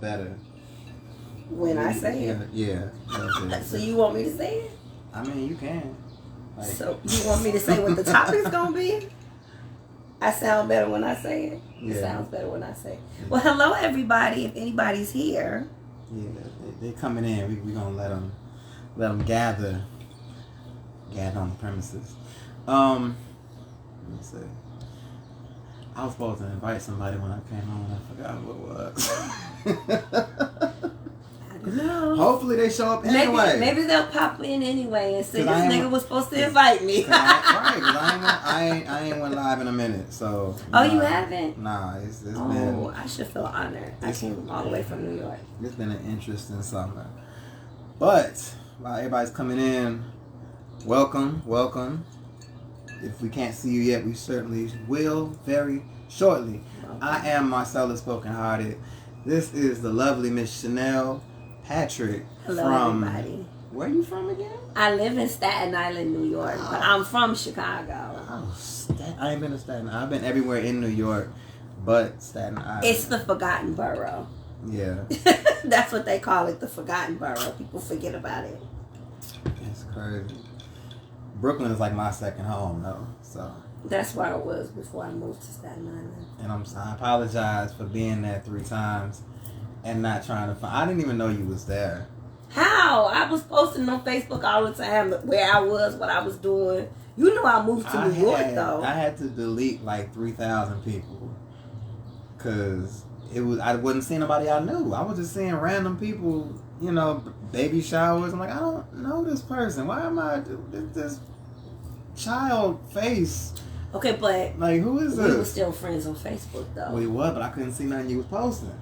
better. When I say it? Yeah. So you want me to say it? I mean, you can. Like, so you want me to say what the topic's gonna be? I sound better when I say it. It sounds better when I say it. Well, hello everybody. If anybody's here. Yeah, they coming in. We gonna let them gather on the premises. Let me see. I was supposed to invite somebody when I came home. I forgot who it was. I don't know. Hopefully they show up anyway. Maybe they'll pop in anyway and say this nigga was supposed to invite me. I ain't went live in a minute, so. Oh, you haven't? Nah, it's been. Oh, I should feel honored. I came all the way from New York. It's been an interesting summer, but while everybody's coming in, welcome. If we can't see you yet, we certainly will very shortly. Okay. I am Marcella Spoken Hearted. This is the lovely Miss Chanelle Patrick. Hello, from, everybody. Where are you from again? I live in Staten Island, New York, but I'm from Chicago. Oh, I ain't been to Staten Island. I've been everywhere in New York, but Staten Island. It's the forgotten borough. Yeah. That's what they call it, the forgotten borough. People forget about it. It's crazy. Brooklyn is like my second home, though. So that's where I was before I moved to Staten Island. And I apologize for being there 3 times and not trying to find. I didn't even know you was there. How? I was posting on Facebook all the time where I was, what I was doing. You knew I moved to New York, though. I had to delete like 3,000 people because I wasn't seeing nobody I knew. I was just seeing random people, baby showers. I'm like, I don't know this person. Why am I this child face? Okay, but like, who is this? We were still friends on Facebook, though. We were, but I couldn't see nothing you was posting.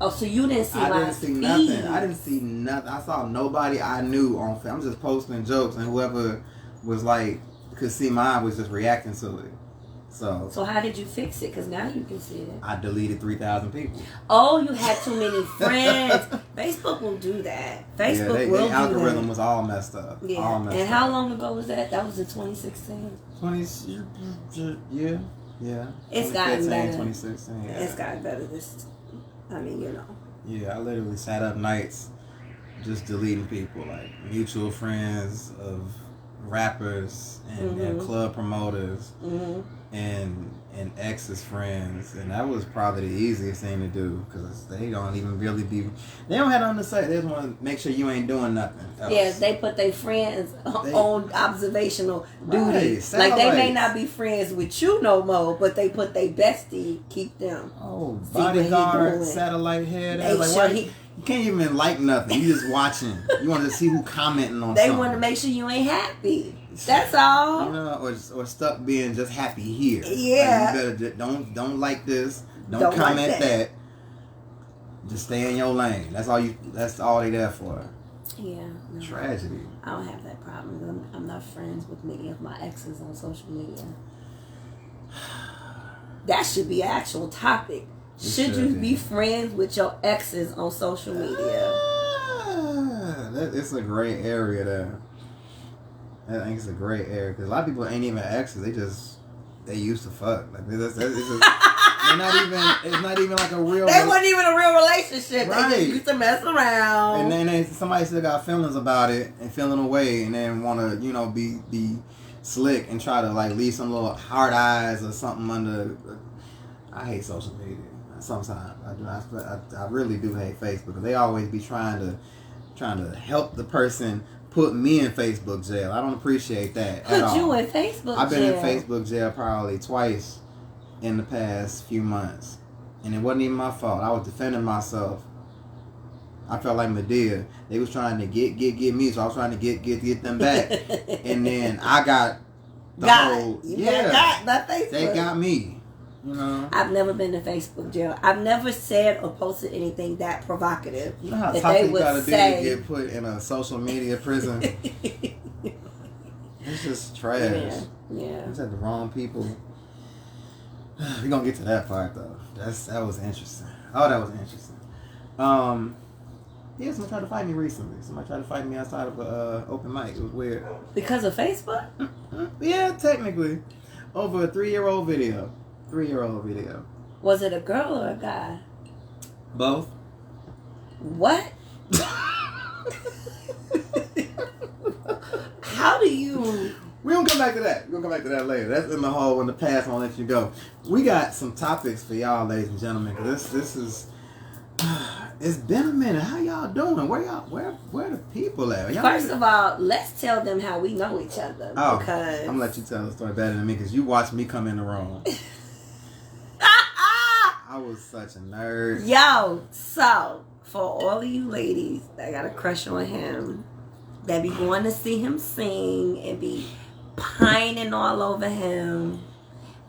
Oh, so you didn't see I didn't see nothing. I didn't see nothing. I saw nobody I knew on Facebook. I'm just posting jokes, and whoever was like could see mine was just reacting to it. So how did you fix it? Because now you can see it. I deleted 3,000 people. Oh, you had too many friends. Facebook will do that. Facebook will do that. The algorithm was all messed up. Yeah. All messed and how long ago was that? That was in 2016. Yeah. It's gotten better. 2016. Yeah. It's gotten better. Yeah, I literally sat up nights just deleting people, like mutual friends of rappers and club promoters and ex's friends, and that was probably the easiest thing to do because they don't even really they don't have nothing to say. They just want to make sure you ain't doing nothing else. Yeah, they put their friends on observational duty. Like they may not be friends with you no more, but they put their bestie, keep them. Oh, bodyguard, satellite head. You can't even like nothing. You just watching. You want to see who commenting on They something. want to make sure you ain't happy. That's all. Or stuck being just happy here. Yeah. Like you better don't like this. Don't comment like that. Just stay in your lane. That's all they there for. Yeah. No. Tragedy. I don't have that problem. I'm not friends with many of my exes on social media. That should be an actual topic. Should you be friends with your exes on social media? It's a gray area there. I think it's a gray area because a lot of people ain't even exes. They used to fuck. Like it's not even like a real. They wasn't even a real relationship. Right. They just used to mess around. And then somebody still got feelings about it and feeling away, and then want to be slick and try to like leave some little hard eyes or something under. I hate social media. Sometimes I really do hate Facebook because they always be trying to help the person put me in Facebook jail. I don't appreciate that at all. Put you in Facebook jail? I've been in Facebook jail probably twice in the past few months, and it wasn't even my fault. I was defending myself. I felt like Medea. They was trying to get me, so I was trying to get them back, and then I got got Facebook. They got me. I've never been to Facebook jail. I've never said or posted anything that provocative. You know how that tough they you would gotta say, be to get put in a social media prison? It's just trash. Yeah. You said the wrong people. We're gonna get to that part though. That was interesting. Oh, that was interesting. Yeah, somebody tried to fight me recently. Somebody tried to fight me outside of an open mic. It was weird. Because of Facebook? Yeah, technically. Over a 3-year-old video. 3-year-old video. Was it a girl or a guy? Both. What? How do you? We're going to come back to that. We're going to come back to that later. That's in the hole in the past. I'll let you go. We got some topics for y'all, ladies and gentlemen. Cause this is... It's been a minute. How y'all doing? Where the people at? First of all, let's tell them how we know each other. Oh, because I'm going to let you tell the story better than me because you watched me come in the room. I was such a nerd. Yo, so for all of you ladies that got a crush on him, that be going to see him sing and be pining all over him,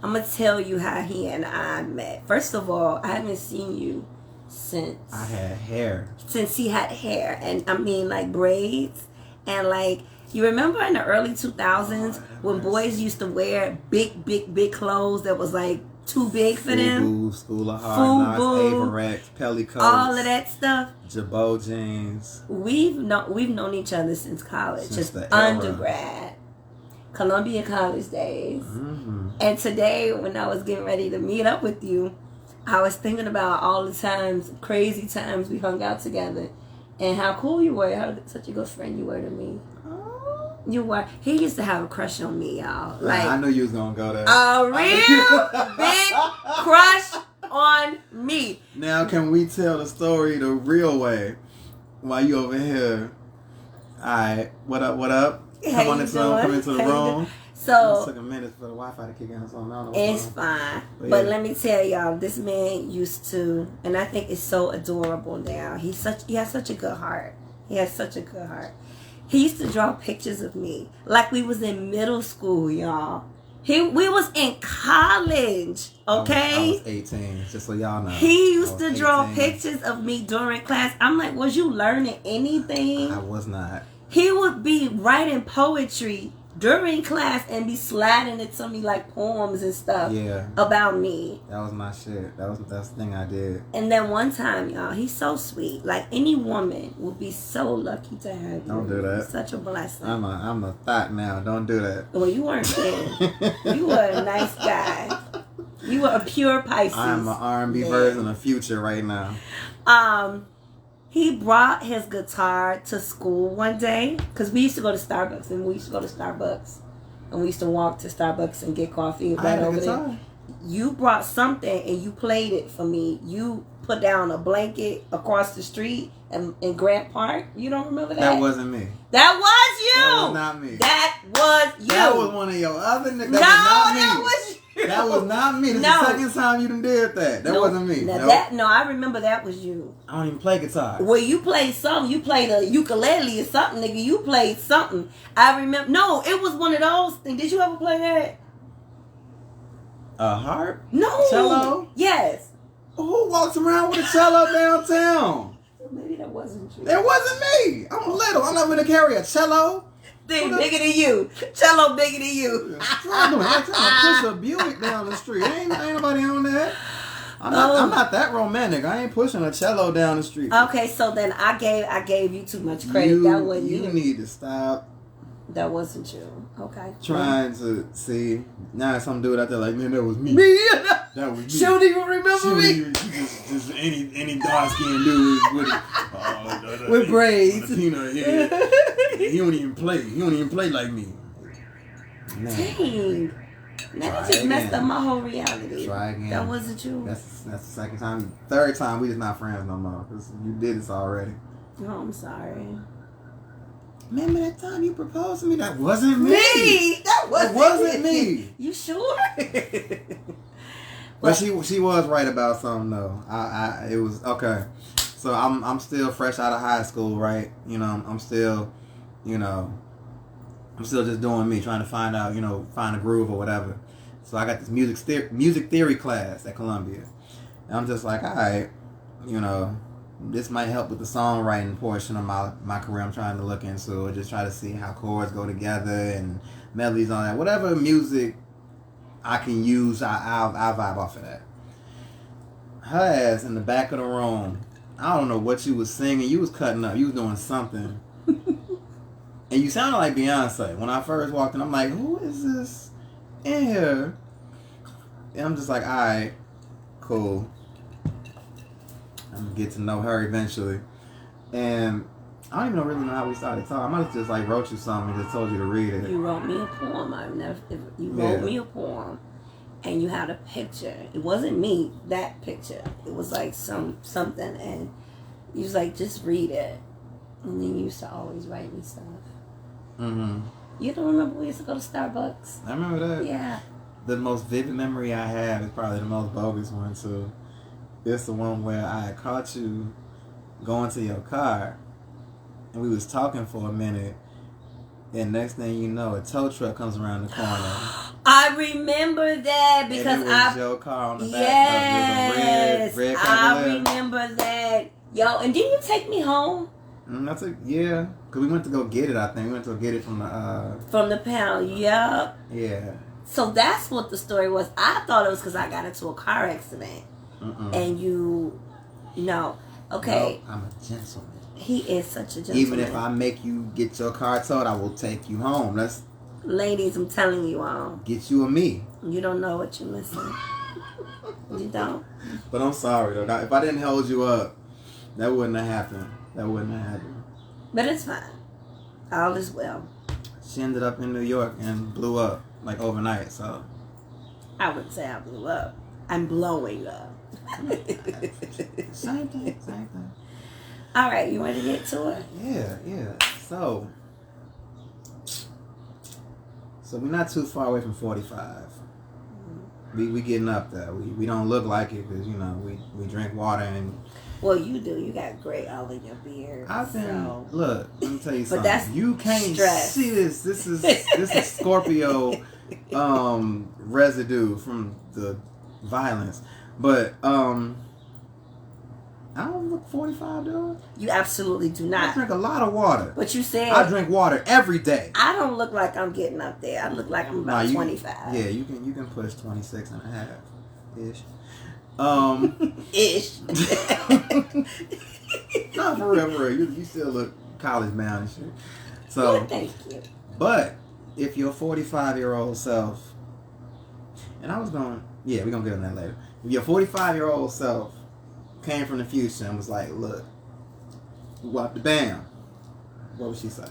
I'm going to tell you how he and I met. First of all, I haven't seen you since I had hair. Since he had hair, and I mean like braids, and like you remember in the early 2000s when boys used to wear big clothes that was like too big for them. School of Hard Knocks, Averex, Pellicoats, all of that stuff. Jabot jeans. We've known each other since college, Since just the era. undergrad, Columbia College days. Mm-hmm. And today, when I was getting ready to meet up with you, I was thinking about all the times, crazy times we hung out together, and how cool you were, how such a good friend you were to me. You were. He used to have a crush on me, y'all. Like, I knew you was gonna go there. A real big crush on me. Now, can we tell the story the real way? While you over here, alright. What up? Come into the room. So it took a minute for the Wi-Fi to kick in. So I don't know it's fine. But let me tell y'all, this man used to, and I think it's so adorable now. He has such a good heart. He has such a good heart. He used to draw pictures of me like we was in middle school, y'all. We was in college, okay? I was 18, just so y'all know. He used to draw pictures of me during class. I'm like, was you learning anything? I was not. He would be writing poetry during class and be sliding it to me like poems and stuff about me. That was my shit. That's the thing I did. And then one time, y'all, he's so sweet. Like any woman would be so lucky to have you. Don't do that. It's such a blessing. I'm a thought now. Don't do that. Well, you weren't kidding. You were a nice guy. You were a pure Pisces. I'm an R&B version of Future right now. He brought his guitar to school one day because we used to go to Starbucks, and we used to walk to Starbucks and get coffee right over there. You brought something and you played it for me. You put down a blanket across the street in Grant Park. You don't remember that? That wasn't me. That was you. That was not me. That was you. That was one of your other niggas. That was you. That was not me. This is the second time you done did that. That wasn't me. I remember that was you. I don't even play guitar. Well, you played something. You played a ukulele or something, nigga. You played something. I remember. No, it was one of those things. Did you ever play that? A harp? No. Cello? Yes. Who walks around with a cello downtown? Maybe that wasn't you. It wasn't me. I'm little. I'm not going to carry a cello. Thing bigger than you. Cello bigger than you. I'm push a Buick down the street. Ain't nobody on that. I'm not that romantic. I ain't pushing a cello down the street. Okay, so then I gave you too much credit. That wasn't you. You need to stop. That wasn't you. Okay. Trying to see. Now some dude out there like, man, that was me. Me? That was me. She don't even remember me. Just any dark skinned dude with braids. A peanut head. He don't even play. He don't even play like me. Man. Dang. Now that just messed up my whole reality. Try again. That wasn't you. That's the second time. Third time, we just not friends no more. Cause you did this already. Oh, I'm sorry. Remember that time you proposed to me? That wasn't me. That wasn't me. You sure? But she was right about something though. It was okay. So I'm still fresh out of high school, right? You know, I'm still just doing me, trying to find out, find a groove or whatever. So I got this music theory class at Columbia. And I'm just like, all right, this might help with the songwriting portion of my career. I'm trying to look into it, just try to see how chords go together and melodies on that. Whatever music I can use, I'll vibe off of that. Her ass in the back of the room, I don't know what you was singing. You was cutting up. You was doing something. And you sounded like Beyonce. When I first walked in, I'm like, who is this in here? And I'm just like, all right, cool. I'm going to get to know her eventually. And I don't even really know how we started talking. I might have just like wrote you something and just told you to read it. You wrote me a poem. You wrote me a poem, and you had a picture. It wasn't me, that picture. It was like something, and you was like, just read it. And then you used to always write me stuff. Mm-hmm. You don't remember we used to go to Starbucks? I remember that. Yeah. The most vivid memory I have is probably the most bogus one too. It's the one where I caught you going to your car, and we was talking for a minute, and next thing you know, a tow truck comes around the corner. I remember that because and it was your car on the back. It was a red I remember that. Yo, and didn't you take me home? Yeah, because we went to go get it. I think we went to go get it from the pound. Yep. Yeah. So that's what the story was. I thought it was because I got into a car accident. And you, no. Okay. No, I'm a gentleman. He is such a gentleman. Even if I make you get your car towed, I will take you home. Ladies, I'm telling you all. Get you a me. You don't know what you're missing. You don't. But I'm sorry, though. If I didn't hold you up, that wouldn't have happened. But it's fine. All is well. She ended up in New York and blew up, like, overnight, so. I wouldn't say I blew up. I'm blowing up. Same thing. All right, you want to get to it? Yeah. So we're not too far away from 45. We getting up there. We don't look like it because we drink water and. Well, you do. You got gray all in your beard. Look. Let me tell you something. But that's you can't stress. See this. This is Scorpio residue from the violence. But I don't look 45, dude. You absolutely do not. I drink a lot of water. But you said I drink water every day. I don't look like I'm getting up there. I look like I'm about 25. Yeah, you can push 26 and a half ish. Ish. Not for real. You still look college bound and shit. So well, thank you. But if your 45-year-old self, and we're gonna get on that later. If your 45-year-old self came from the future and was like, look, whop the bam, what would she say?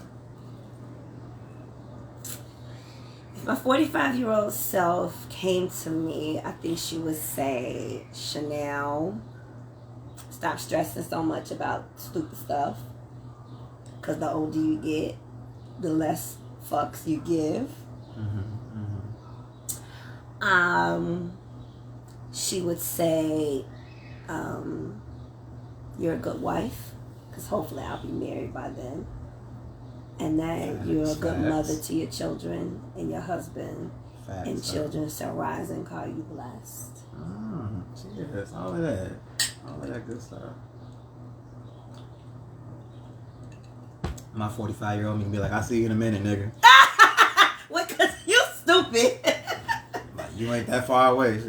If my 45-year-old self came to me, I think she would say, Chanelle, stop stressing so much about stupid stuff. Because the older you get, the less fucks you give. She would say, you're a good wife, because hopefully I'll be married by then. And that you're a good mother to your children and your husband. And children shall rise and call you blessed. Cheers. All of that good stuff. My 45-year-old me can be like, I'll see you in a minute, nigga. What? Because you stupid. You ain't that far away.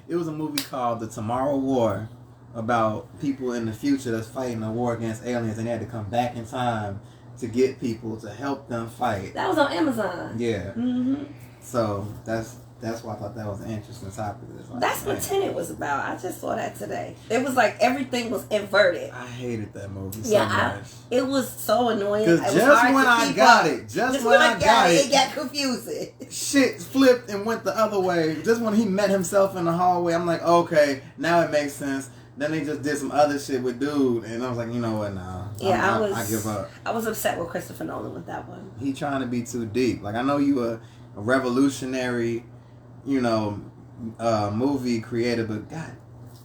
It was a movie called The Tomorrow War about people in the future that's fighting a war against aliens, and they had to come back in time to get people to help them fight. That was on Amazon. Yeah. So that's why I thought that was an interesting topic. Like, that's what Tenet was about. I just saw that today. It was like everything was inverted. I hated that movie so much. It was so annoying. Because just when I got it, it got confusing. Shit flipped and went the other way. Just when he met himself in the hallway, I'm like, okay, now it makes sense. Then they just did some other shit with dude, and I was like, you know what, nah. Yeah, I give up. I was upset with Christopher Nolan with that one. He trying to be too deep. Like, I know you a revolutionary, movie creator, but God,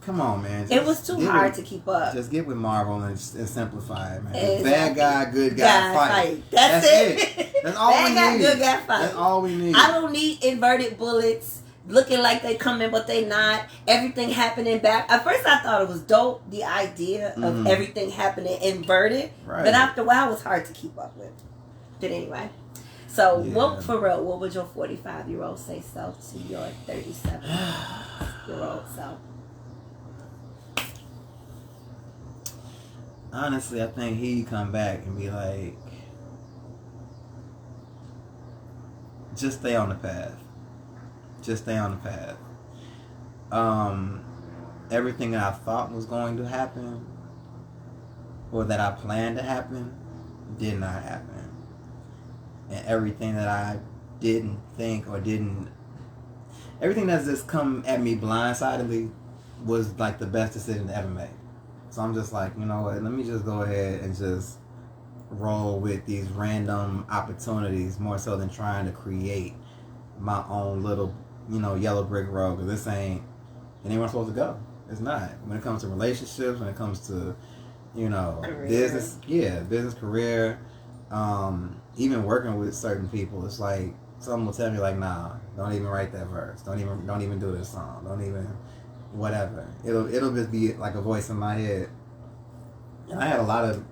come on, man. It was too hard to keep up. Just get with Marvel and simplify it, man. Exactly. Bad guy, good guy, fight. That's it. That's all we need. Bad guy, good guy, fight. That's all we need. I don't need inverted bullets. Looking like they coming, but they not. Everything happening back. At first, I thought it was dope, the idea of everything happening inverted. Right. But after a while, it was hard to keep up with. But anyway. So, for real, what would your 45-year-old say self to your 37-year-old self? Honestly, I think he'd come back and be like, just stay on the path. Just stay on the path. Everything that I thought was going to happen or that I planned to happen did not happen. And everything that I didn't think or didn't, everything that's just come at me blindsidedly was like the best decision to ever make. So I'm just like, you know what, let me just go ahead and just roll with these random opportunities more so than trying to create my own little, yellow brick road. Because this ain't anywhere I'm supposed to go. It's not. When it comes to relationships, when it comes to, career. business, career, even working with certain people, it's like someone will tell me like, nah, don't even write that verse. Don't even do this song. Don't even whatever. It'll just be like a voice in my head. And I had a lot of,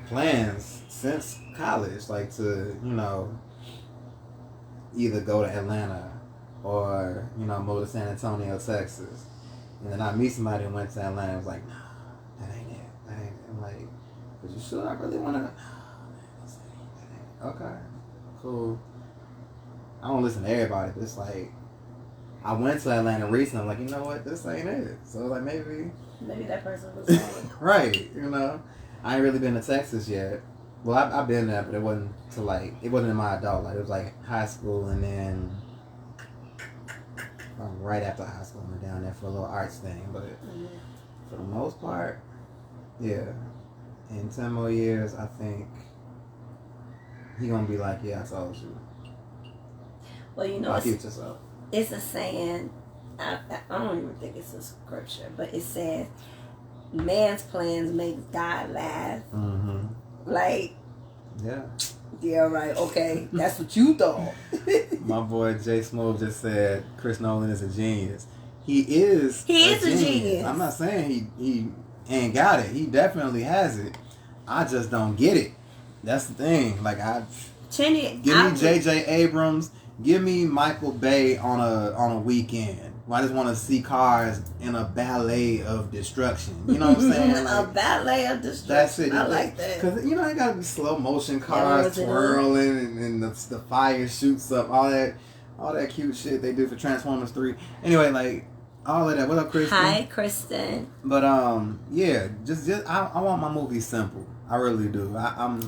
plans since college, like to, either go to Atlanta or, move to San Antonio, Texas. And then I meet somebody who went to Atlanta and was like, nah, that ain't it. I'm like, but you sure I really want to? No, that ain't it. Okay, cool. I don't listen to everybody, but it's like, I went to Atlanta recently. I'm like, you know what? This ain't it. So like maybe that person was saying. Right, I ain't really been to Texas yet. Well, I've been there, but it wasn't it wasn't in my adult life. It was like high school, and then right after high school, I went down there for a little arts thing. But for the most part, yeah. In 10 more years, I think he gonna be like, yeah, I told you. Well, my future self. It's a saying. I don't even think it's a scripture, but it says, "Man's plans make God laugh." Mm-hmm. Like, yeah, right. Okay, that's what you thought. My boy Jay Smooth just said Chris Nolan is a genius. He is. He is a genius. I'm not saying he ain't got it. He definitely has it. I just don't get it. That's the thing. Like give me J.J. Abrams. Give me Michael Bay on a weekend. I just want to see cars in a ballet of destruction. You know what I'm saying? Like, a ballet of destruction. That's it. I like that. Because, it got to be slow motion cars twirling and the fire shoots up. All that cute shit they do for Transformers 3. Anyway, like, all of that. What up, Kristen? Hi, Kristen. But, yeah, just I want my movies simple. I really do. I'm,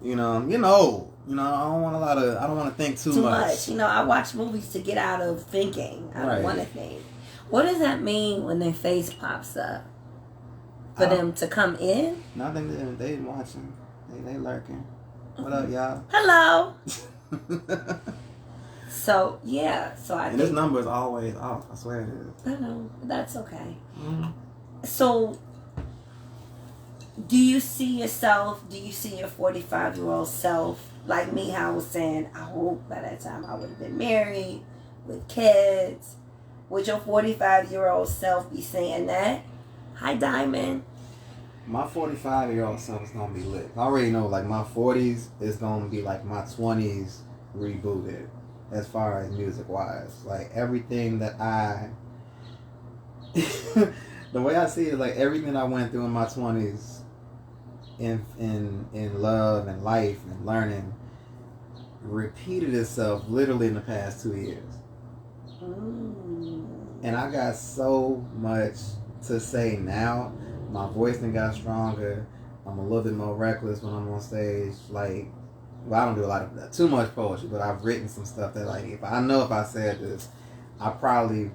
I don't want to think too much. I watch movies to get out of thinking. I don't want to think. What does that mean when their face pops up? For them to come in? No, I think they watching. They lurking. What up, y'all? Hello. So I think this number is always off. I swear it is. I know. That's okay. Mm-hmm. So, do you see your 45-year-old self, like me, how I was saying, I hope by that time I would have been married, with kids. Would your 45-year-old self be saying that? Hi, Diamond. My 45-year-old self is going to be lit. I already know, like, my 40s is going to be like my 20s rebooted as far as music-wise. Like, everything that the way I see it, like, everything I went through in my 20s in love and life and learning repeated itself literally in the past 2 years. And I got so much to say now. My voice done got stronger. I'm a little bit more reckless when I'm on stage. Like, well, I don't do a lot of too much poetry, but I've written some stuff that, like, if I said this, I probably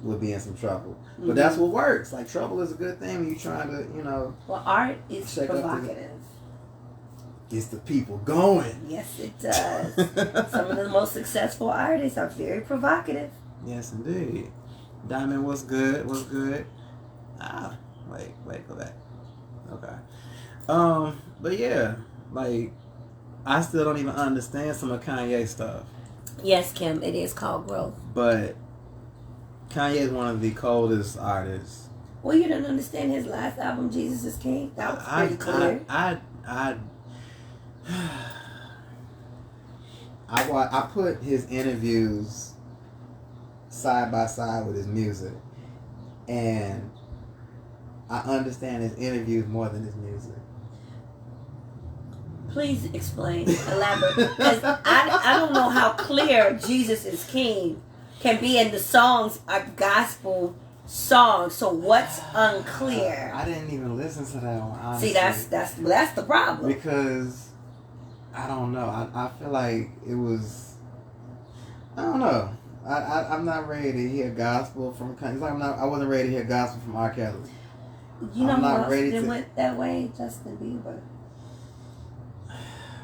would be in some trouble. But that's what works. Like, trouble is a good thing when you're trying to, Well, art is provocative. Gets the people going. Yes, it does. Some of the most successful artists are very provocative. Yes, indeed. Diamond, what's good? What's good? Wait, go back. Okay. But yeah, like, I still don't even understand some of Kanye's stuff. Yes, Kim, it is called growth. But Kanye is one of the coldest artists. Well, you didn't understand his last album, Jesus is King? That was pretty clear. I put his interviews side by side with his music, and I understand his interviews more than his music. Please explain, elaborate, because I don't know how clear Jesus is King can be in the songs are gospel songs. So what's unclear? I didn't even listen to that one, honestly. See, that's the problem. Because I don't know. I feel like it was. I don't know. I'm not ready to hear gospel from. It's like I wasn't ready to hear gospel from R. Kelly. You know who else went that way? Justin Bieber.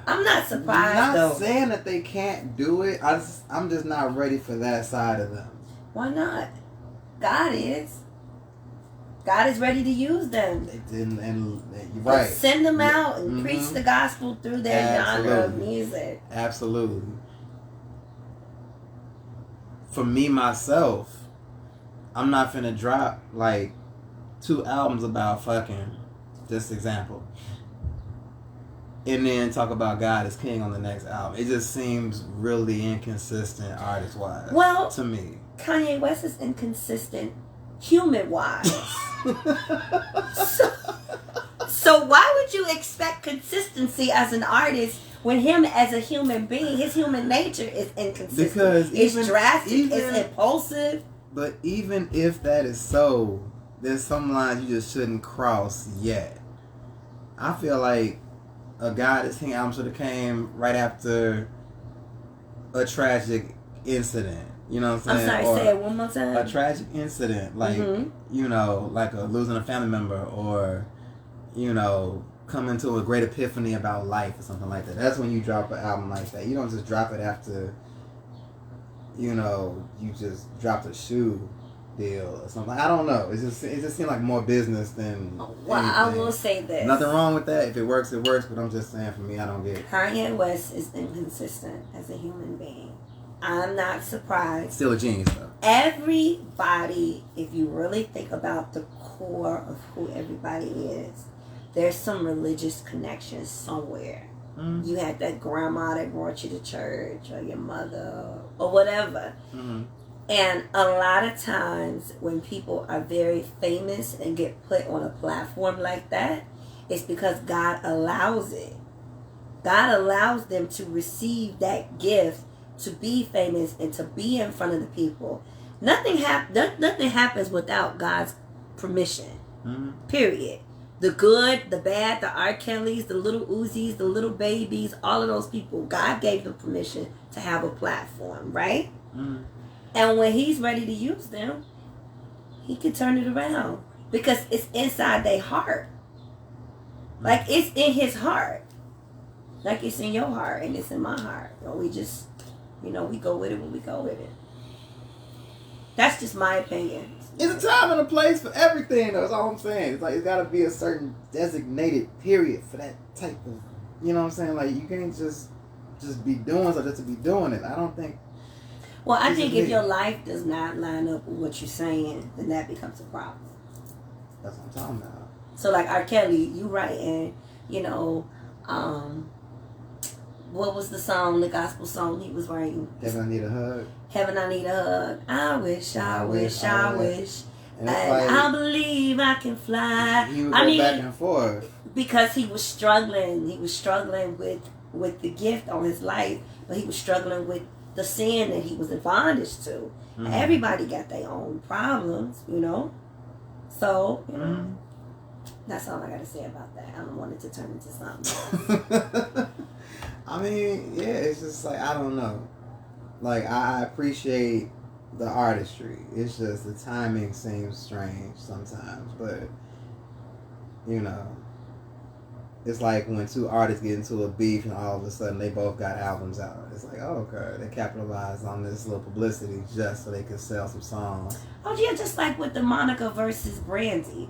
I'm not surprised though. Not saying that they can't do it. I'm just not ready for that side of them. Why not? God is. God is ready to use them. And you're right. Send them out and preach the gospel through their genre of music. Absolutely. For me, myself, I'm not finna drop like 2 albums about fucking, just example, and then talk about God is King on the next album. It just seems really inconsistent artist-wise. Well, to me, Kanye West is inconsistent human-wise. so why would you expect consistency as an artist when him as a human being, his human nature is inconsistent? Because it's drastic, it's impulsive. But even if that is so, there's some lines you just shouldn't cross yet. I feel like a God is King album should have came right after a tragic incident. You know what I'm saying? I'm sorry, say it one more time. A tragic incident, like, you know, like losing a family member, or, you know, coming to a great epiphany about life or something like that. That's when you drop an album like that. You don't just drop it after, you know, you just dropped a shoe deal or something. I don't know. It just seemed like more business than well, anything. I will say this. Nothing wrong with that. If it works, it works. But I'm just saying, for me, I don't get it. Kanye West is inconsistent as a human being. I'm not surprised. Still a genius, though. Everybody, if you really think about the core of who everybody is, there's some religious connection somewhere. You had that grandma that brought you to church, or your mother, or whatever. And a lot of times when people are very famous and get put on a platform like that, it's because God allows it. God allows them to receive that gift, to be famous and to be in front of the people. Nothing happens without God's permission. Period. The good, the bad, the R. Kellys, the little Uzis, the little babies, all of those people, God gave them permission to have a platform, right? And when he's ready to use them, he can turn it around. Because it's inside their heart. Like, it's in his heart. Like, it's in your heart and it's in my heart. We just, we go with it when we go with it. That's just my opinion. It's a time and a place for everything, though. That's all I'm saying. It's like, it's got to be a certain designated period for that type of, you know what I'm saying? Like, you can't just be doing something just to be doing it. I don't think. Well, I think if your life does not line up with what you're saying, then that becomes a problem. That's what I'm talking about. So, like R. Kelly, you right, and, what was the song, the gospel song he was writing? Heaven, I Need a Hug. Heaven, I Need a Hug. I wish. And like, I believe I can fly. He would go back and forth. Because he was struggling. He was struggling with the gift on his life, but he was struggling with the sin that he was in bondage to. Everybody got their own problems, So, that's all I got to say about that. I don't want it to turn into something else. I mean, yeah, it's just like, I don't know. Like, I appreciate the artistry. It's just the timing seems strange sometimes. But, it's like when 2 artists get into a beef and all of a sudden they both got albums out. It's like, oh, okay, they capitalized on this little publicity just so they could sell some songs. Oh, yeah, just like with the Monica versus Brandy.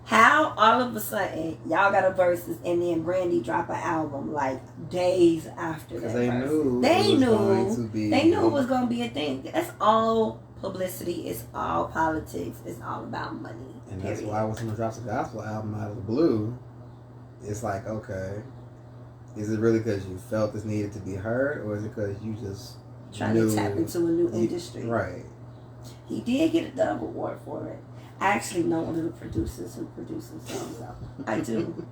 How all of a sudden y'all got a versus and then Brandy drop an album like days after that? Because they knew it was going to be a thing. That's all publicity. It's all politics. It's all about money. And that's why when someone drops a gospel album out of the blue, it's like, okay, is it really because you felt this needed to be heard, or is it because you just trying to tap into a new industry? Right. He did get a Dove Award for it. I actually know one of the producers who produced some songs out. I do.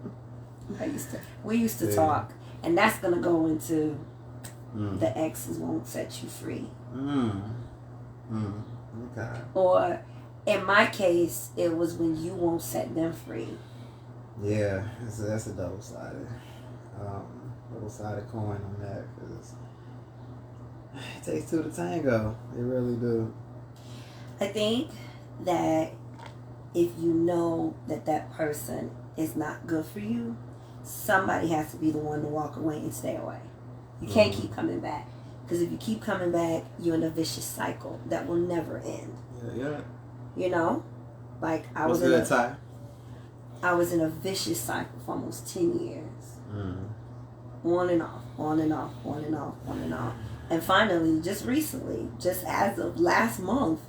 We used to talk, and that's gonna go into the exes won't set you free. Okay. Or in my case, it was when you won't set them free. Yeah, that's a double-sided coin on that, because it takes two to tango. It really do. I think that if you know that that person is not good for you, somebody has to be the one to walk away and stay away. You can't keep coming back, because if you keep coming back, you're in a vicious cycle that will never end. Yeah. You know, like I was in a vicious cycle for almost 10 years. On and off, on and off, on and off, on and off. And finally, just recently, just as of last month,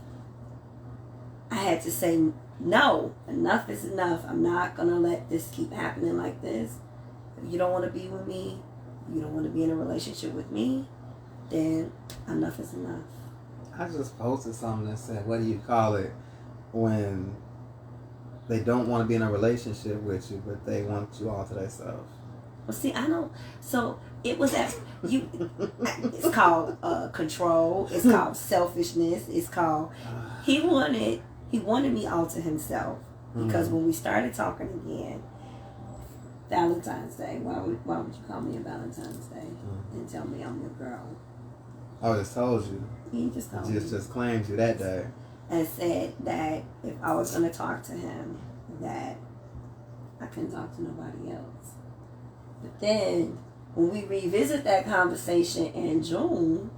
I had to say, no, enough is enough. I'm not going to let this keep happening like this. If you don't want to be with me, you don't want to be in a relationship with me, then enough is enough. I just posted something that said, what do you call it when they don't want to be in a relationship with you, but they want you all to themselves? Well, see, I don't. So it was at you. It's called control. It's called selfishness. It's called. He wanted me all to himself, because when we started talking again, Valentine's Day. Why would you call me on Valentine's Day and tell me I'm your girl? I just told you. He just told me. Just claimed you that day. And said that if I was going to talk to him, that I couldn't talk to nobody else. But then, when we revisit that conversation in June,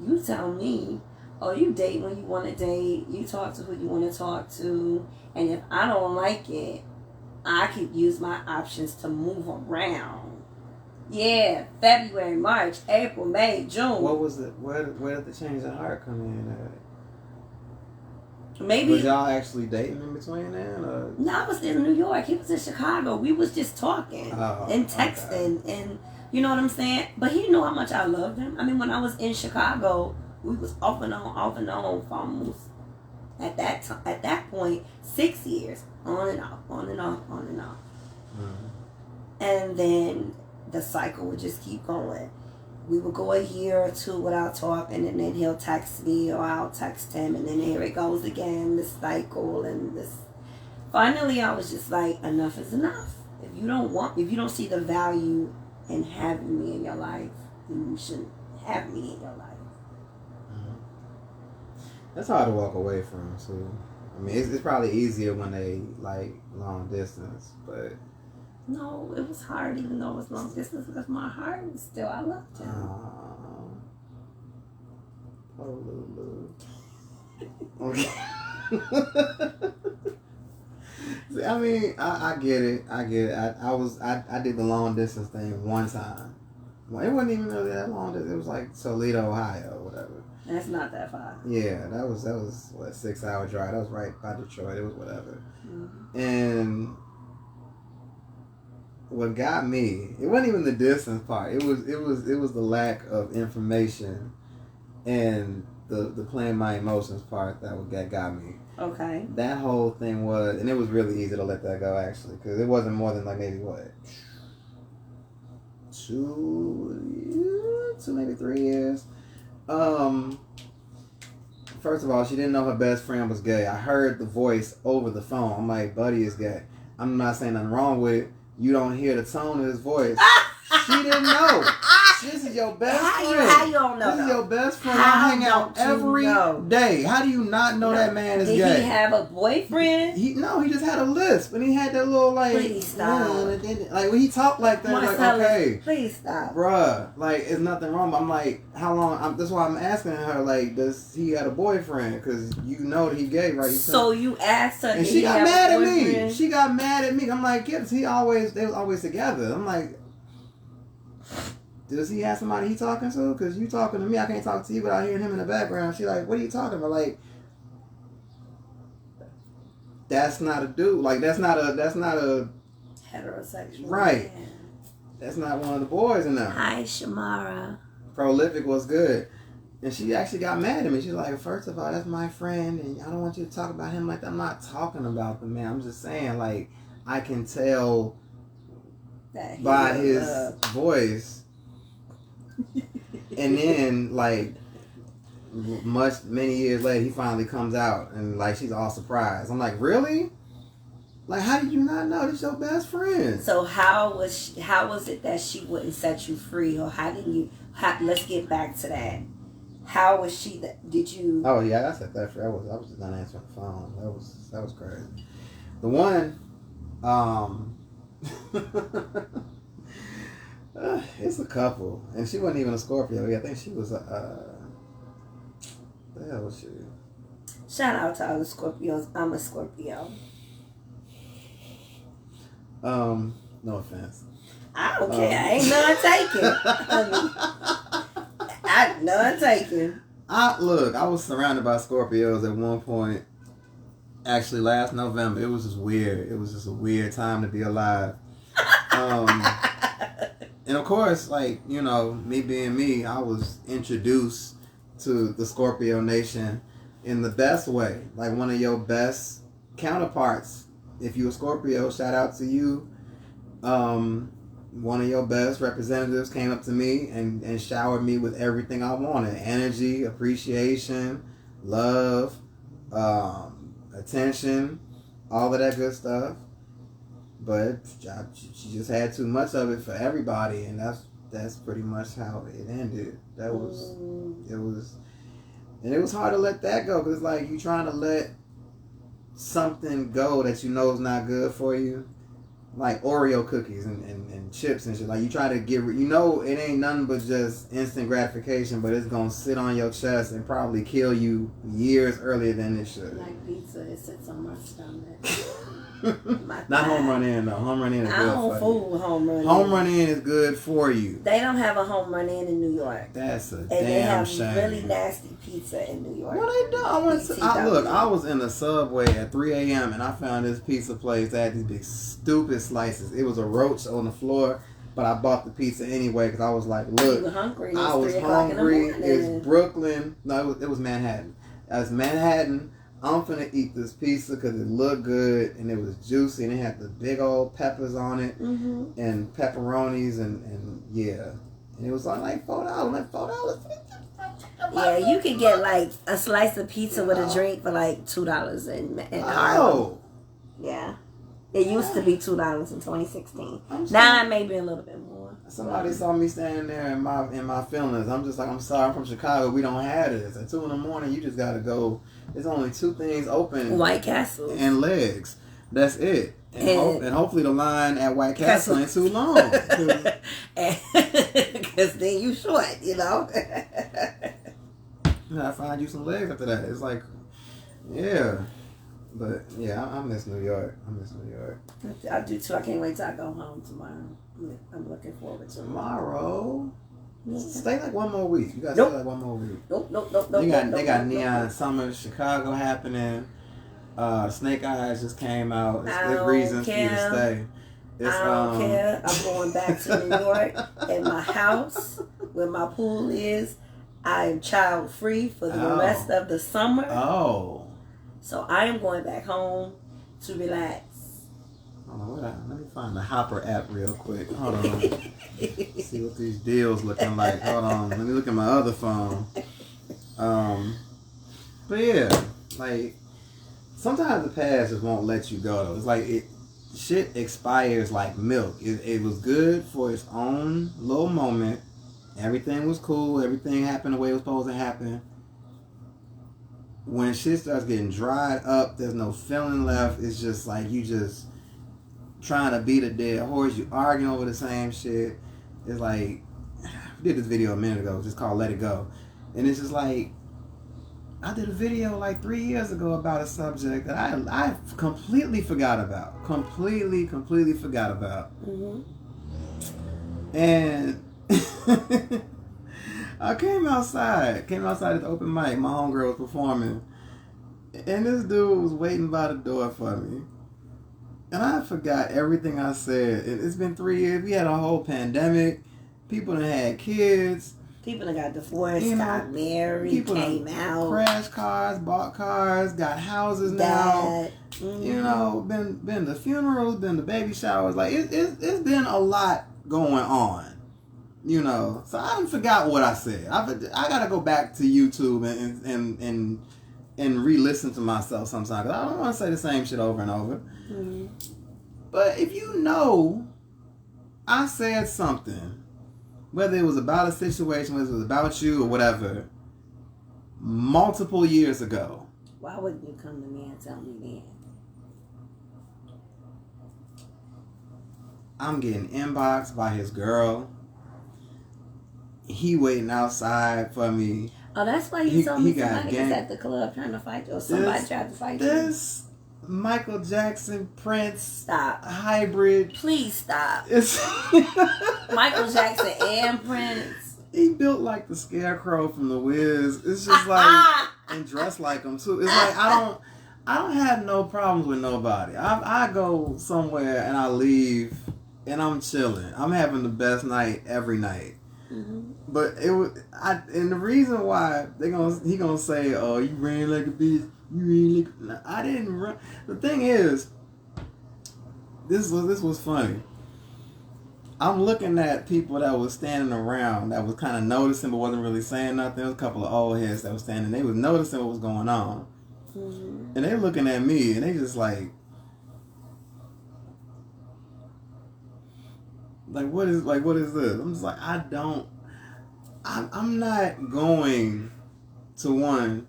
you tell me, oh, you date when you want to date, you talk to who you want to talk to, and if I don't like it, I could use my options to move around. Yeah, February, March, April, May, June. What was it? Where did the change of heart come in at? Maybe. Was y'all actually dating in between then? Or? No, I was in New York. He was in Chicago. We was just talking and texting, and you know what I'm saying? But he knew how much I loved him. I mean, when I was in Chicago, we was off and on for almost, at that point, 6 years. On and off, on and off, on and off. And then the cycle would just keep going. We would go a year or two without talking, and then he'll text me or I'll text him, and then here it goes again, this cycle and this. Finally, I was just like, enough is enough. If you don't see the value in having me in your life, then you shouldn't have me in your life. That's hard to walk away from, too. I mean, it's probably easier when they like long distance, but. No, it was hard, even though it was long distance, because my heart was still, I loved him. Oh, Lulu. Okay. See, I mean, I get it. I did the long distance thing one time. Well, it wasn't even really that long. It was like Toledo, Ohio, or whatever. That's not that far. Yeah, that was what, 6-hour drive. That was right by Detroit. It was whatever. And what got me, it wasn't even the distance part. It was the lack of information and the playing my emotions part that got me. Okay. That whole thing was, and it was really easy to let that go, actually, because it wasn't more than like maybe what, 2 maybe 3 years. First of all, she didn't know her best friend was gay. I heard the voice over the phone. I'm like, buddy is gay. I'm not saying nothing wrong with it. You don't hear the tone of his voice. She didn't know. This is your best friend. How you don't know? This is your best friend. I hang out every day. How do you not know that man is gay? Did he have a boyfriend? He just had a lisp, and he had that little like. Please stop. Like when he talked like that, like okay, please stop, bruh. Like it's nothing wrong. But I'm like, how long? That's why I'm asking her. Like, does he had a boyfriend? Because you know that he gay, right? So you asked her, and she got mad at me. She got mad at me. I'm like, yeah, they was always together. I'm like. Does he have somebody he talking to? Because you talking to me, I can't talk to you without hearing him in the background. She like, what are you talking about? Like, that's not a dude. Like, that's not a heterosexual. Right. Man. That's not one of the boys in there. Hi, Shamara. Prolific was good. And she actually got mad at me. She's like, first of all, that's my friend, and I don't want you to talk about him like that. I'm not talking about the man. I'm just saying, like, I can tell that by his voice. And then, like, many years later, he finally comes out and like she's all surprised. I'm like, really? Like, how did you not know this your best friend? So how was it that she wouldn't set you free, or how did you? Let's get back to that. How was she? Did you? Oh yeah, I said that. I was just not answering the phone. That was crazy. The one, it's a couple, and she wasn't even a Scorpio. I think she was a. The hell was she? Shout out to all the Scorpios. I'm a Scorpio. No offense. I don't care. Ain't none taken. None taken. I was surrounded by Scorpios at one point. Actually, last November, it was just weird. It was just a weird time to be alive. And of course, like, you know, me being me, I was introduced to the Scorpio Nation in the best way. Like one of your best counterparts. If you a Scorpio, shout out to you. One of your best representatives came up to me and showered me with everything I wanted. Energy, appreciation, love, attention, all of that good stuff. But she just had too much of it for everybody, and that's pretty much how it ended. It was hard to let that go, because like you trying to let something go that you know is not good for you, like Oreo cookies and chips and shit. Like you try to get, you know, it ain't nothing but just instant gratification, but it's gonna sit on your chest and probably kill you years earlier than it should. Like pizza, it sits on my stomach. Not home run in though. Home run in is good. I don't fool with home run in. Home run in is good for you. They don't have a home run in New York. That's a and damn shame. They have really nasty pizza in New York. No, they don't. I was in the subway at 3 a.m. and I found this pizza place that had these big stupid slices. It was a roach on the floor, but I bought the pizza anyway because I was like, look, you were hungry. I was hungry. It's Brooklyn. No, it was Manhattan. As Manhattan. I'm finna eat this pizza because it looked good and it was juicy and it had the big old peppers on it and pepperonis and yeah. And it was like $4. Like $4. Yeah, you could get like a slice of pizza with a drink for like $2 in Harlem. Yeah. It used to be $2 in 2016. Now it may be a little bit more. Somebody saw me standing there in my feelings. I'm just like, I'm sorry, I'm from Chicago. We don't have this. At 2 a.m, you just gotta go. There's only 2 things open. White Castle. And legs. That's it. And hopefully the line at White Castle ain't too long. Because then you short, you know. I find you some legs after that. It's like, yeah. But yeah, I miss New York. I do too. I can't wait till I go home tomorrow. I'm looking forward to tomorrow. Yeah. Stay like one more week. You gotta stay like one more week. Nope. They got Neon Summer Chicago happening. Snake Eyes just came out. There's reasons for you to stay. I don't care. I'm going back to New York at my house where my pool is. I am child free for the rest of the summer. Oh. So I am going back home to relax. Let me find the Hopper app real quick. Hold on. See what these deals looking like. Hold on. Let me look at my other phone. But yeah, like sometimes the past just won't let you go though. It's like shit expires like milk. It was good for its own little moment. Everything was cool. Everything happened the way it was supposed to happen. When shit starts getting dried up, there's no feeling left. It's just like you just trying to beat a dead horse. You arguing over the same shit. It's like, we did this video a minute ago, just called Let It Go. And it's just like, I did a video like 3 years ago about a subject that I completely forgot about. Completely forgot about. Mm-hmm. And I came outside at the open mic. My homegirl was performing. And this dude was waiting by the door for me. And I forgot everything I said. It's been 3 years. We had a whole pandemic. People done had kids. People done got divorced, got married, came out. Crashed cars, bought cars, got houses now. Mm-hmm. You know, been the funerals, been the baby showers. Like, it's been a lot going on. You know, so I forgot what I said. I gotta go back to YouTube and re-listen to myself sometimes. I don't want to say the same shit over and over. Mm-hmm. But if you know, I said something, whether it was about a situation, whether it was about you or whatever, multiple years ago. Why wouldn't you come to me and tell me then? I'm getting inboxed by his girl. He waiting outside for me. Oh, that's why you told me somebody was at the club trying to fight you, or somebody tried to fight you. This Michael Jackson, Prince, stop hybrid. Please stop. Michael Jackson and Prince. He built like the Scarecrow from The Wiz. It's just like, and dressed like him too. It's like I don't have no problems with nobody. I go somewhere and I leave and I'm chilling. I'm having the best night every night. Mm-hmm. But and the reason why he gonna say, "Oh, you ran like a bitch." You ran like I didn't run. The thing is, this was funny. I'm looking at people that was standing around that was kind of noticing but wasn't really saying nothing. There was a couple of old heads that was standing. They was noticing what was going on, mm-hmm. and they looking at me and they just like what is this? I'm just like I'm not going to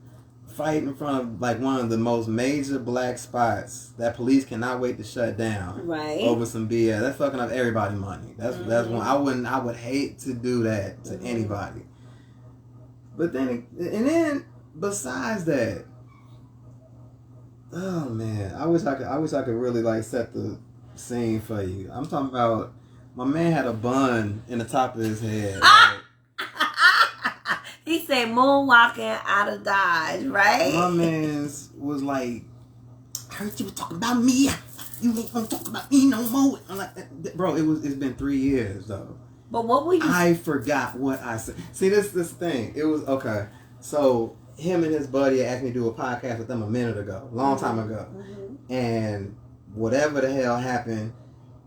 fight in front of like one of the most major black spots that police cannot wait to shut down, right? Over some BS. That's fucking up everybody's money. That's one. I would hate to do that to mm-hmm. anybody. But then besides that, oh man, I wish I could really like set the scene for you. I'm talking about my man had a bun in the top of his head. Right? He said moonwalking out of Dodge, right? My man's was like, I heard you were talking about me. You ain't gonna talk about me no more. I'm like, bro, it's been 3 years though. But what were you? I forgot what I said. See, this thing. It was okay. So him and his buddy asked me to do a podcast with them a minute ago, long time ago, mm-hmm. and whatever the hell happened,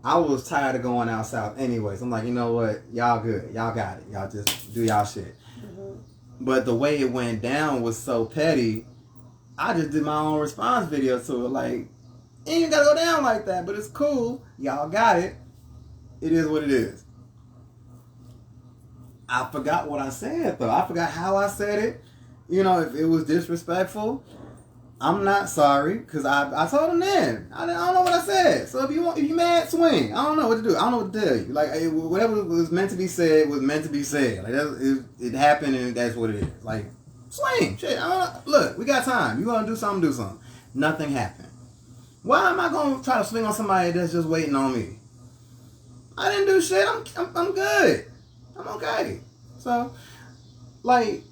I was tired of going out south anyways. I'm like, you know what, y'all good, y'all got it, y'all just do y'all shit. But the way it went down was so petty, I just did my own response video to it. Like, it ain't gotta go down like that, but it's cool. Y'all got it. It is what it is. I forgot what I said, though. I forgot how I said it. You know, if it was disrespectful, I'm not sorry, because I told him then. I don't know what I said. So if you mad, swing. I don't know what to do. I don't know what to tell you. Like, whatever was meant to be said was meant to be said. Like, it happened and that's what it is. Like, swing. Shit. Look, we got time. You want to do something, do something. Nothing happened. Why am I going to try to swing on somebody that's just waiting on me? I didn't do shit. I'm good. I'm okay. So, like...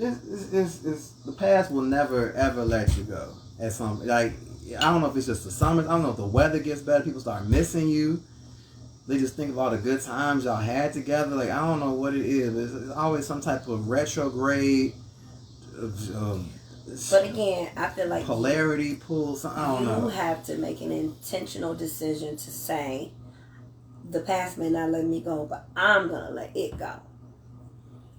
It's the past will never ever let you go. At some like I don't know if it's just the summer. I don't know if the weather gets better. People start missing you. They just think of all the good times y'all had together. Like I don't know what it is. It's always some type of retrograde. But again, I feel like polarity pull. I don't know. You have to make an intentional decision to say, the past may not let me go, but I'm gonna let it go.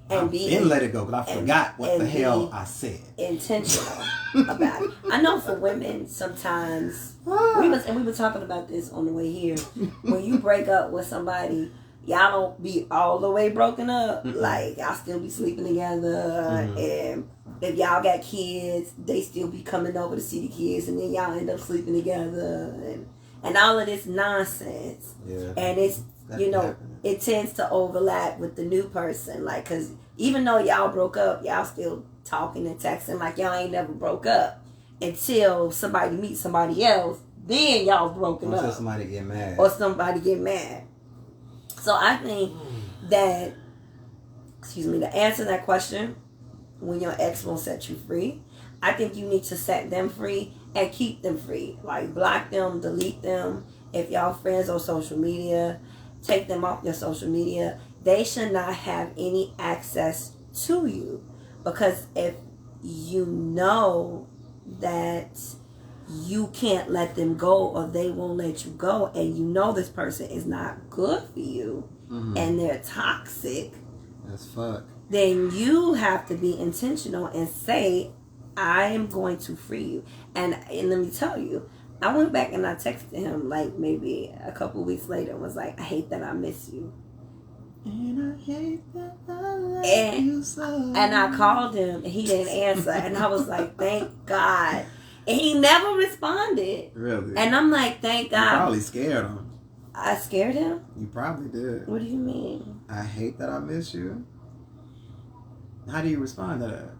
And didn't let it go because I forgot what the hell I said. Intentional about it. I know for women sometimes we were talking about this on the way here. When you break up with somebody, y'all don't be all the way broken up. Mm-hmm. Like y'all still be sleeping together, mm-hmm. and if y'all got kids, they still be coming over to see the kids, and then y'all end up sleeping together, and all of this nonsense. Yeah. And it's it tends to overlap with the new person, like, because even though y'all broke up, y'all still talking and texting like y'all ain't never broke up until somebody meets somebody else, then y'all broken up. Until somebody get mad. Or somebody get mad. So I think that, to answer that question, when your ex won't set you free, I think you need to set them free and keep them free. Like, block them, delete them. If y'all friends on social media, take them off your social media. They should not have any access to you, because if you know that you can't let them go or they won't let you go, and you know this person is not good for you, and they're toxic, as fuck, then you have to be intentional and say, I am going to free you. And let me tell you, I went back and I texted him like maybe a couple weeks later and was like, I hate that I miss you. And I hate that I love you so. And I called him and he didn't answer. And I was like, thank God. And he never responded. Really? And I'm like, thank God. You probably scared him. I scared him? You probably did. What do you mean? I hate that I miss you. How do you respond to that?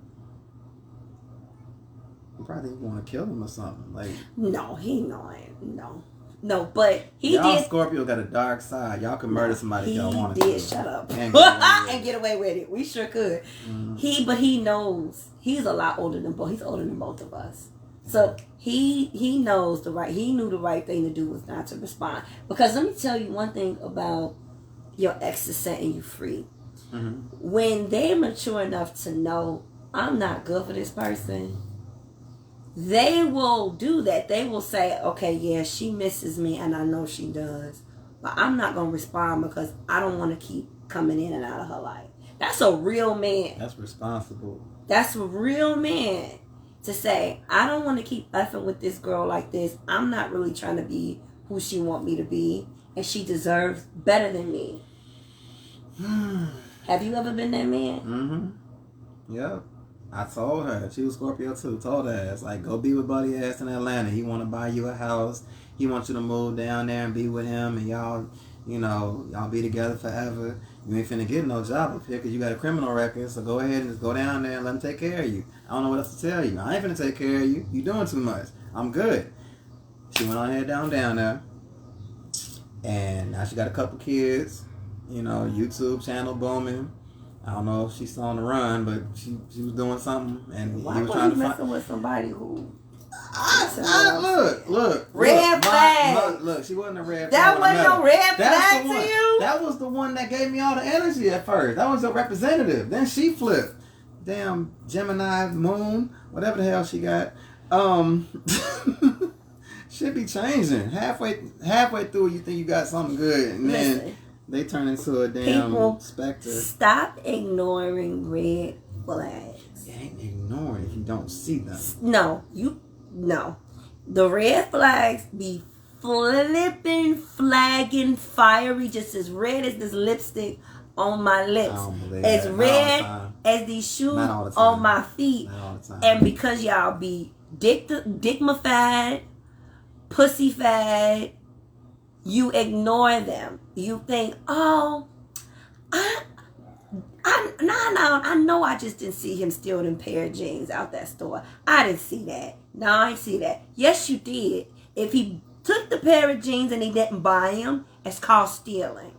You probably want to kill him or something. Like, no, he no, but he y'all did. Scorpio got a dark side. Y'all can murder somebody if y'all want to. He did. Shut up and get away with it. We sure could. He knows. He's a lot older than both. He's older than both of us. So he knows the right. He knew the right thing to do was not to respond. Because let me tell you one thing about your exes setting you free. When they're mature enough to know I'm not good for this person, they will do that. They will say, okay, yeah, she misses me and I know she does, but I'm not going to respond because I don't want to keep coming in and out of her life. That's a real man. That's responsible. That's a real man to say, I don't want to keep effing with this girl like this. I'm not really trying to be who she want me to be, and she deserves better than me. Have you ever been that man? Yep. I told her. She was Scorpio too. Told her ass, like, go be with buddy ass in Atlanta. He want to buy you a house. He wants you to move down there and be with him, and y'all be together forever. You ain't finna get no job up here because you got a criminal record, so go ahead and just go down there and let him take care of you. I don't know what else to tell you. I ain't finna take care of you. You doing too much. I'm good. She went on ahead down there, and now she got a couple kids. YouTube channel booming. I don't know if she's still on the run, but she was doing something, and why he was was trying you to messing with somebody who? Look. Red flag. Look, she wasn't a red flag. That wasn't no red flag to you? That was the one that gave me all the energy at first. That was a representative. Then she flipped. Damn Gemini moon, whatever the hell she got. Should be changing. Halfway through, you think you got something good, and then they turn into a damn specter. Stop ignoring red flags. You ain't ignoring if you don't see them. No. The red flags be flipping, flagging, fiery, just as red as this lipstick on my lips. As red as these shoes on my feet. And because y'all be dickmified, pussyfied, you ignore them. You think, oh, I know I just didn't see him steal them pair of jeans out that store. I didn't see that. No, I didn't see that. Yes, you did. If he took the pair of jeans and he didn't buy them, it's called stealing.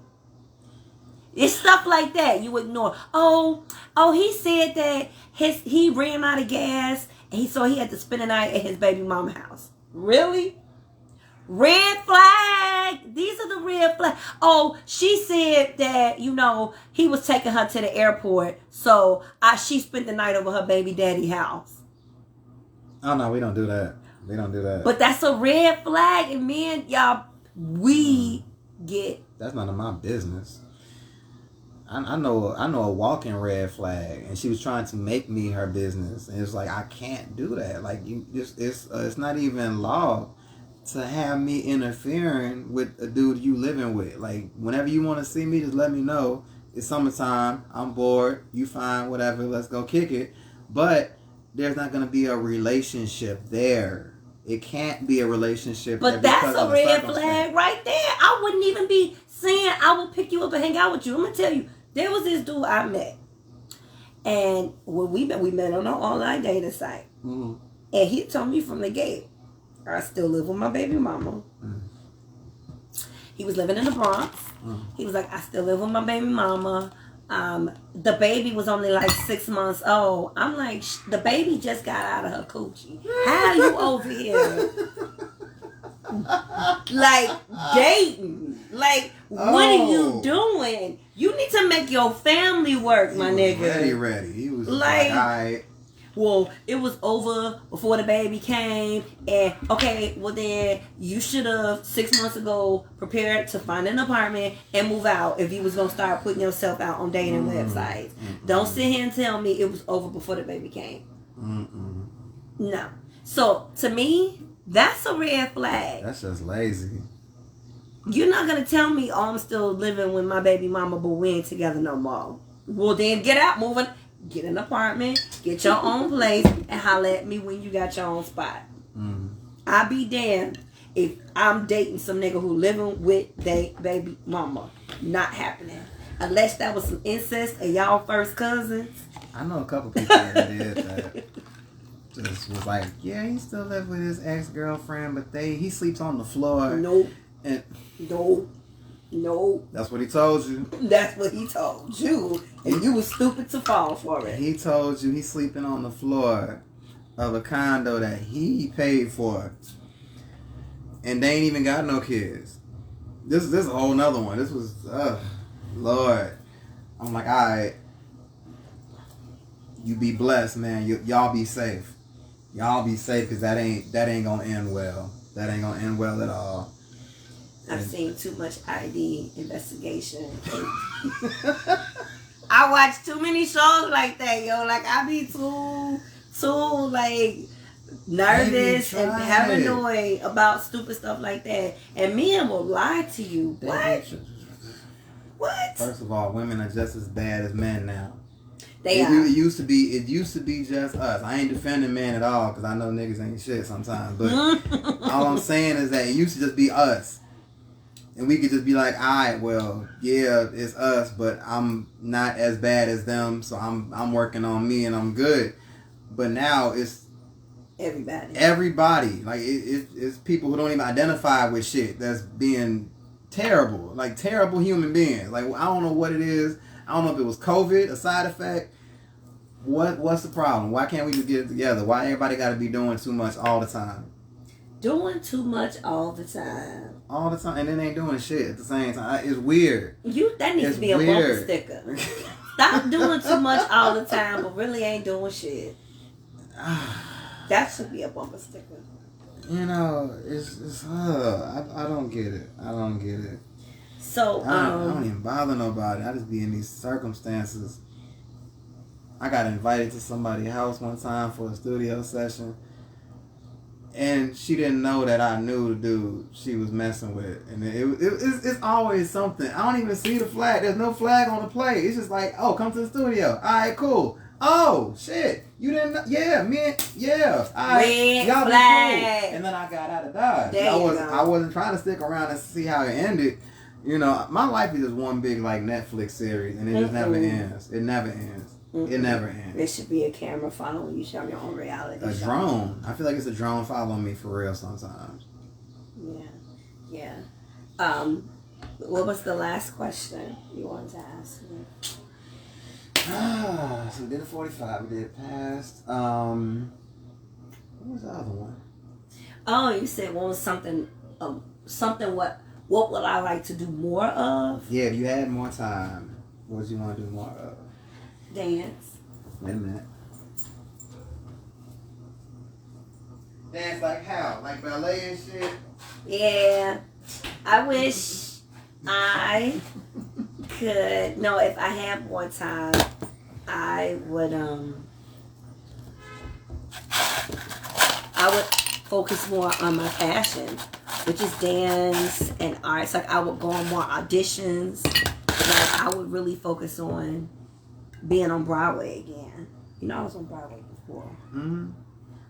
It's stuff like that you ignore. Oh, he said that he ran out of gas and so he had to spend the night at his baby mama's house. Really? Red flag. These are the red flags. Oh, she said that, he was taking her to the airport, so she spent the night over her baby daddy house. Oh, no, we don't do that. We don't do that. But that's a red flag, and men, y'all, we get... That's none of my business. I know a walking red flag, and she was trying to make me her business, and it's like, I can't do that. Like, it's not even law to have me interfering with a dude you living with. Like, whenever you want to see me, just let me know. It's summertime. I'm bored. You fine. Whatever. Let's go kick it. But there's not going to be a relationship there. It can't be a relationship. But that's a red flag right there. I wouldn't even be saying I will pick you up and hang out with you. I'm going to tell you, there was this dude I met. And when we met on an online dating site. And he told me from the gate, I still live with my baby mama. He was living in the Bronx. He was like, I still live with my baby mama. The baby was only like 6 months old. I'm like, the baby just got out of her coochie. How are you over here? Like, dating. Like, what are you doing? You need to make your family work, my nigga. Ready. He was like, all right. well, it was over before the baby came, and okay, well then you should have 6 months ago prepared to find an apartment and move out if you was gonna start putting yourself out on dating websites. Don't sit here and tell me it was over before the baby came. No. So to me, that's a red flag. That's just lazy. You're not gonna tell me, oh, I'm still living with my baby mama, but we ain't together no more. Well, then get out, moving, get an apartment, get your own place, and holler at me when you got your own spot. I be damned if I'm dating some nigga who living with they baby mama. Not happening. Unless that was some incest and y'all first cousins. I know a couple people that did that. Just was like, yeah, he still live with his ex-girlfriend, but he sleeps on the floor. Nope. And no. That's what he told you. That's what he told you. And you was stupid to fall for it. He told you he's sleeping on the floor of a condo that he paid for. And they ain't even got no kids. This is a whole nother one. This was, Lord. I'm like, all right. You be blessed, man. Y'all be safe. Y'all be safe, because that ain't gonna end well. That ain't gonna end well at all. I've seen too much ID investigation. I watch too many shows like that, yo. Like, I be too like nervous and paranoid about stupid stuff like that. And men will lie to you. What? First of all, women are just as bad as men now. It used to be just us. I ain't defending men at all, because I know niggas ain't shit sometimes. But all I'm saying is that it used to just be us. And we could just be like, all right, well, yeah, it's us, but I'm not as bad as them, so I'm working on me and I'm good. But now it's everybody. Like, it's people who don't even identify with shit that's being terrible. Like, terrible human beings. Like, I don't know what it is. I don't know if it was COVID, a side effect. What's the problem? Why can't we just get it together? Why everybody got to be doing too much all the time? Doing too much all the time. All the time, and then ain't doing shit at the same time. It's weird. That needs to be a bumper sticker. Stop doing too much all the time, but really ain't doing shit. That should be a bumper sticker. You know, it's I don't get it. I don't get it. So I don't even bother nobody. I just be in these circumstances. I got invited to somebody's house one time for a studio session, and she didn't know that I knew the dude she was messing with. And it's always something. I don't even see the flag. There's no flag on the plate. It's just like, oh, come to the studio. All right, cool. Oh, shit. You didn't know? Yeah, man. Yeah. All right. Red y'all flag. Cool. And then I got out of Dodge. I wasn't trying to stick around and see how it ended. You know, my life is just one big, like, Netflix series, and it just never ends. It never ends. It never ends. There should be a camera following you, show your own reality show. A drone. I feel like it's a drone following me for real sometimes. Yeah. What was the last question you wanted to ask me? So we did a 45. We did past. What was the other one? Oh, you said what was something what would I like to do more of? Yeah, if you had more time, what would you want to do more of? Dance. Wait a minute. Dance like how? Like ballet and shit? Yeah. I wish I could. No, if I had more time, I would focus more on my passion, which is dance and arts. Like, I would go on more auditions. Like, I would really focus on being on Broadway again. You know, I was on Broadway before. Mm-hmm.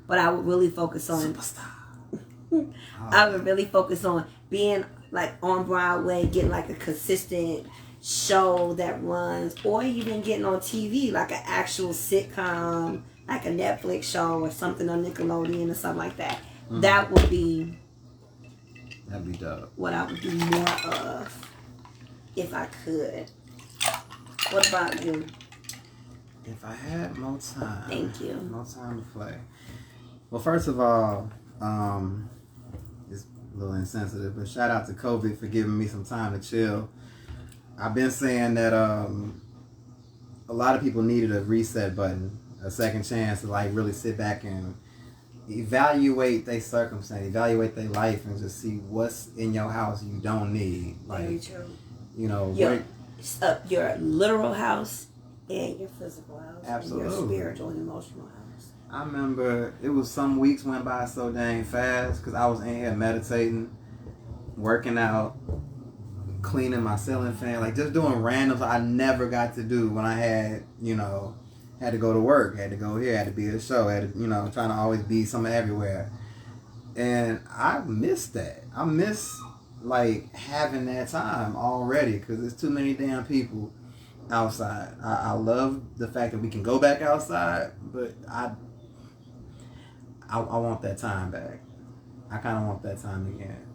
But I would really focus on superstar. I would really focus on being like on Broadway, getting like a consistent show that runs, or even getting on TV, like an actual sitcom, like a Netflix show or something on Nickelodeon or something like that. Mm-hmm. That'd be dope. What I would do more of if I could. What about you? If I had more time. Thank you. More time to play. Well, first of all, it's a little insensitive, but shout out to COVID for giving me some time to chill. I've been saying that a lot of people needed a reset button. a second chance to like really sit back and evaluate their circumstance, evaluate their life, and just see what's in your house you don't need. Like, very true. You know, your literal house and your physical house. Absolutely. And your spiritual and emotional house. I remember it was some weeks went by so dang fast because I was in here meditating, working out, cleaning my ceiling fan, like just doing random stuff I never got to do when I had, had to go to work, had to go here, had to be at a show, had to, trying to always be somewhere everywhere. And I miss that. I miss like having that time already because there's too many damn people outside. I love the fact that we can go back outside, but I want that time back. I kind of want that time again.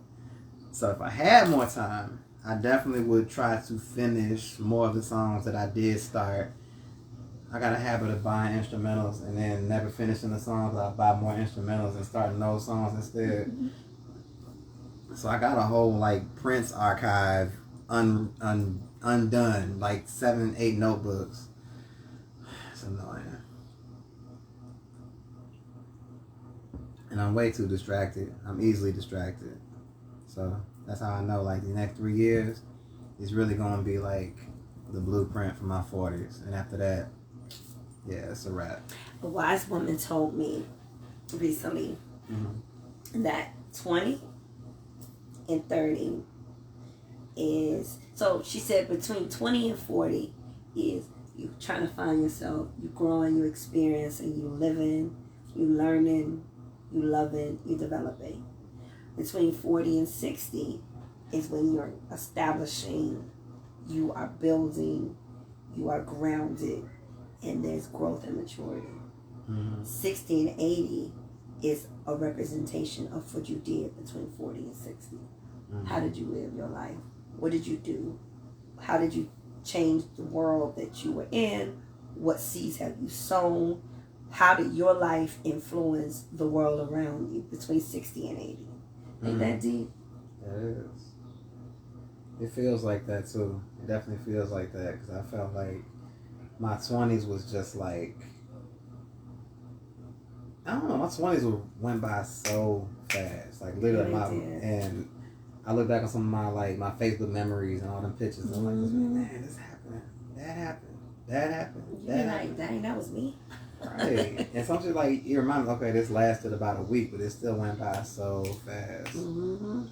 So if I had more time, I definitely would try to finish more of the songs that I did start. I got a habit of buying instrumentals and then never finishing the songs. I buy more instrumentals and starting those songs instead. Mm-hmm. So I got a whole like Prince archive undone, like 7, 8 notebooks. It's annoying. And I'm way too distracted. I'm easily distracted. So that's how I know like the next 3 years is really going to be like the blueprint for my 40s. And after that, yeah, it's a wrap. A wise woman told me recently that 20 and 30 is, so she said between 20 and 40 is you trying to find yourself, you growing, you experiencing, you living, you learning, you loving, you developing. Between 40 and 60 is when you're establishing, you are building, you are grounded, and there's growth and maturity. 60 and 80 is a representation of what you did between 40 and 60. How did you live your life? What did you do? How did you change the world that you were in? What seeds have you sown? How did your life influence the world around you between 60 and 80? Ain't that deep? It is. It feels like that too. It definitely feels like that because I felt like my 20s was just like, I don't know, my 20s went by so fast. Like literally, and I look back on some of my Facebook memories and all them pictures. And I'm like, man, this happened. That happened. That happened. That happened. Dang, that was me. Right. And something like, it reminds me, okay, this lasted about a week, but it still went by so fast. And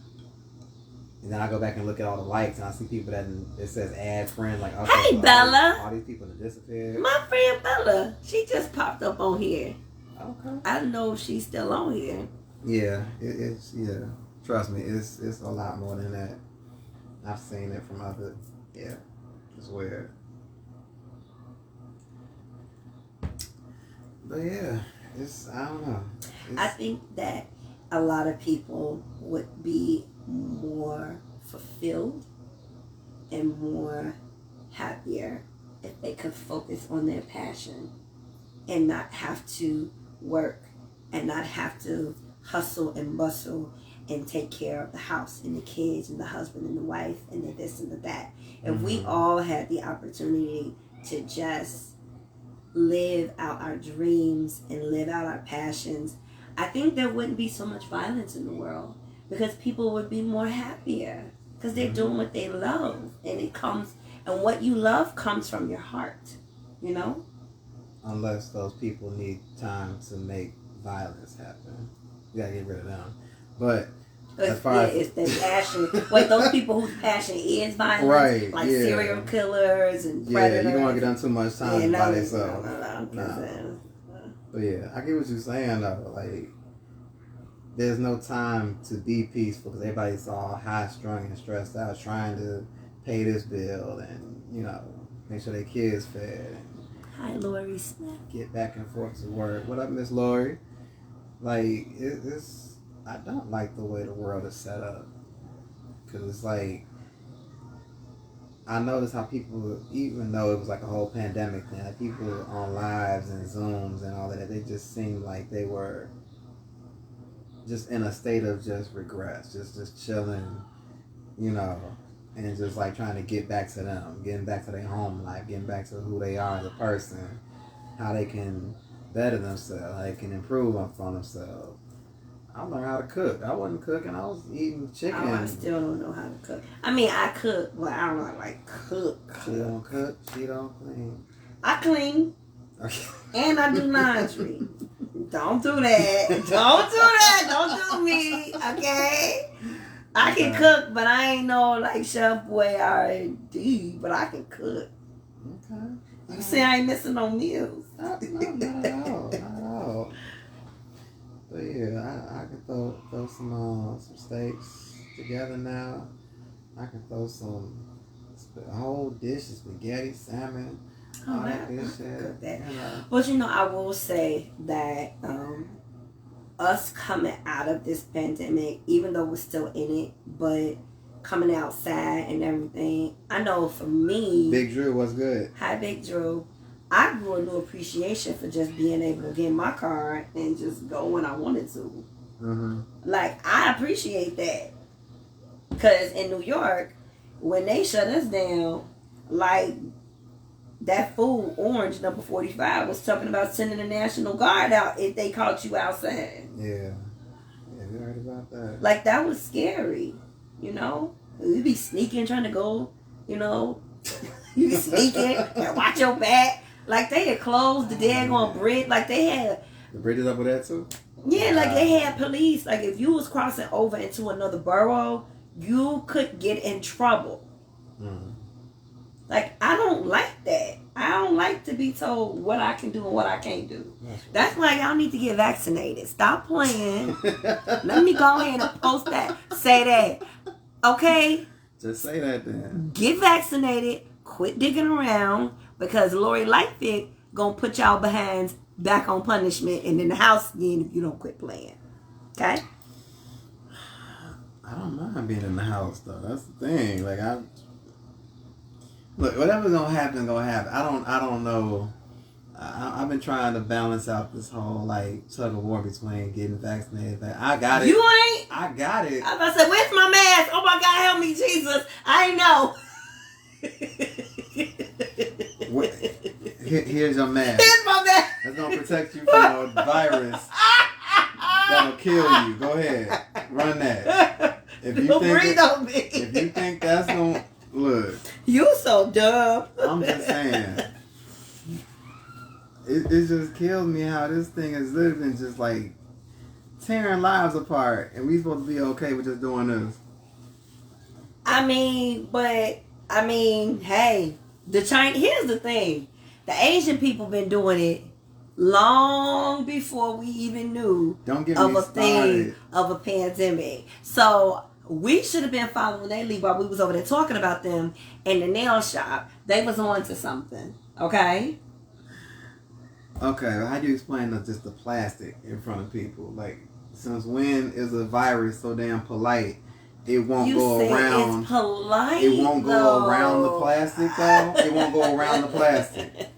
then I go back and look at all the likes, and I see people that it says add friend, like, okay, hey, Bella. All these people that disappeared. My friend Bella, she just popped up on here. Okay. I don't know if she's still on here. Yeah, it's yeah. Trust me, it's a lot more than that. I've seen it from other, yeah, it's weird. But yeah, I don't know. I think that a lot of people would be more fulfilled and more happier if they could focus on their passion and not have to work and not have to hustle and bustle and take care of the house and the kids and the husband and the wife and the this and the that. If we all had the opportunity to just live out our dreams and live out our passions, I think there wouldn't be so much violence in the world because people would be more happier because they're doing what they love, and what you love comes from your heart, Unless those people need time to make violence happen, you gotta get rid of them. But as far as it's the passion, those people whose passion is violence, right? Like serial killers and predators. You don't want to get on too much time by themselves. No. But yeah, I get what you're saying though. Like, there's no time to be peaceful because everybody's all high strung and stressed out trying to pay this bill and make sure their kids fed. Hi, Lori Smith. Get back and forth to work. What up, Miss Lori? Like, it's I don't like the way the world is set up because it's like, I noticed how people, even though it was like a whole pandemic thing, like people on lives and Zooms and all that, they just seemed like they were just in a state of just regress, just chilling, and just like trying to get back to them, getting back to their home life, getting back to who they are as a person, how they can better themselves, like can improve on themselves. I learned how to cook. I wasn't cooking. I was eating chicken. Oh, I still don't know how to cook. I mean, I cook, but I don't know how to like cook. She don't cook. She don't clean. I clean. Okay. And I do laundry. Don't do that. Don't do that. Don't do me. Okay? I can cook, but I ain't no like chef boy R&D, but I can cook. Okay. You see, I ain't missing no meals. Not at all. Not at all. But yeah, I can throw some steaks together now. I can throw a whole dish of spaghetti, salmon, all that good shit. But I will say that us coming out of this pandemic, even though we're still in it, but coming outside and everything, I know for me, Big Drew, what's good? Hi, Big Drew. I grew a new appreciation for just being able to get in my car and just go when I wanted to. Mm-hmm. Like, I appreciate that. Because in New York, when they shut us down, like, that fool, Orange, number 45, was talking about sending the National Guard out if they caught you outside. Yeah. Yeah, we heard about that. Like, that was scary, You'd be sneaking, trying to go, You be sneaking and watch your back. Like, they had closed the daggone bridge. Like, they had... The bridge is up with that, too? Yeah, like, they had police. Like, if you was crossing over into another borough, you could get in trouble. Mm-hmm. Like, I don't like that. I don't like to be told what I can do and what I can't do. That's why y'all need to get vaccinated. Stop playing. Let me go ahead and post that. Say that. Okay? Just say that then. Get vaccinated. Quit digging around. Because Lori Lightfoot gonna put y'all behinds back on punishment and in the house again if you don't quit playing. Okay? I don't mind being in the house though. That's the thing. Like look, whatever's gonna happen, gonna happen. I don't know. I've been trying to balance out this whole like tug of war between getting vaccinated. I got it. You ain't. I got it. I was about to say, where's my mask? Oh my God, help me, Jesus! I ain't know. Here's your mask. Here's my mask. That's gonna protect you from a virus that'll kill you. Go ahead, run that. If you breathe on me. If you think that's gonna look, you so dumb. I'm just saying. It just kills me how this thing has literally been just like tearing lives apart, and we supposed to be okay with just doing this. Hey, here's the thing. The Asian people been doing it long before we even knew of a thing of a pandemic. So we should have been following their lead while we was over there talking about them in the nail shop. They was on to something. Okay? Okay, how do you explain just the plastic in front of people? Like, since when is a virus so damn polite? It won't go around. It's polite. It won't go around the plastic though. It won't go around the plastic.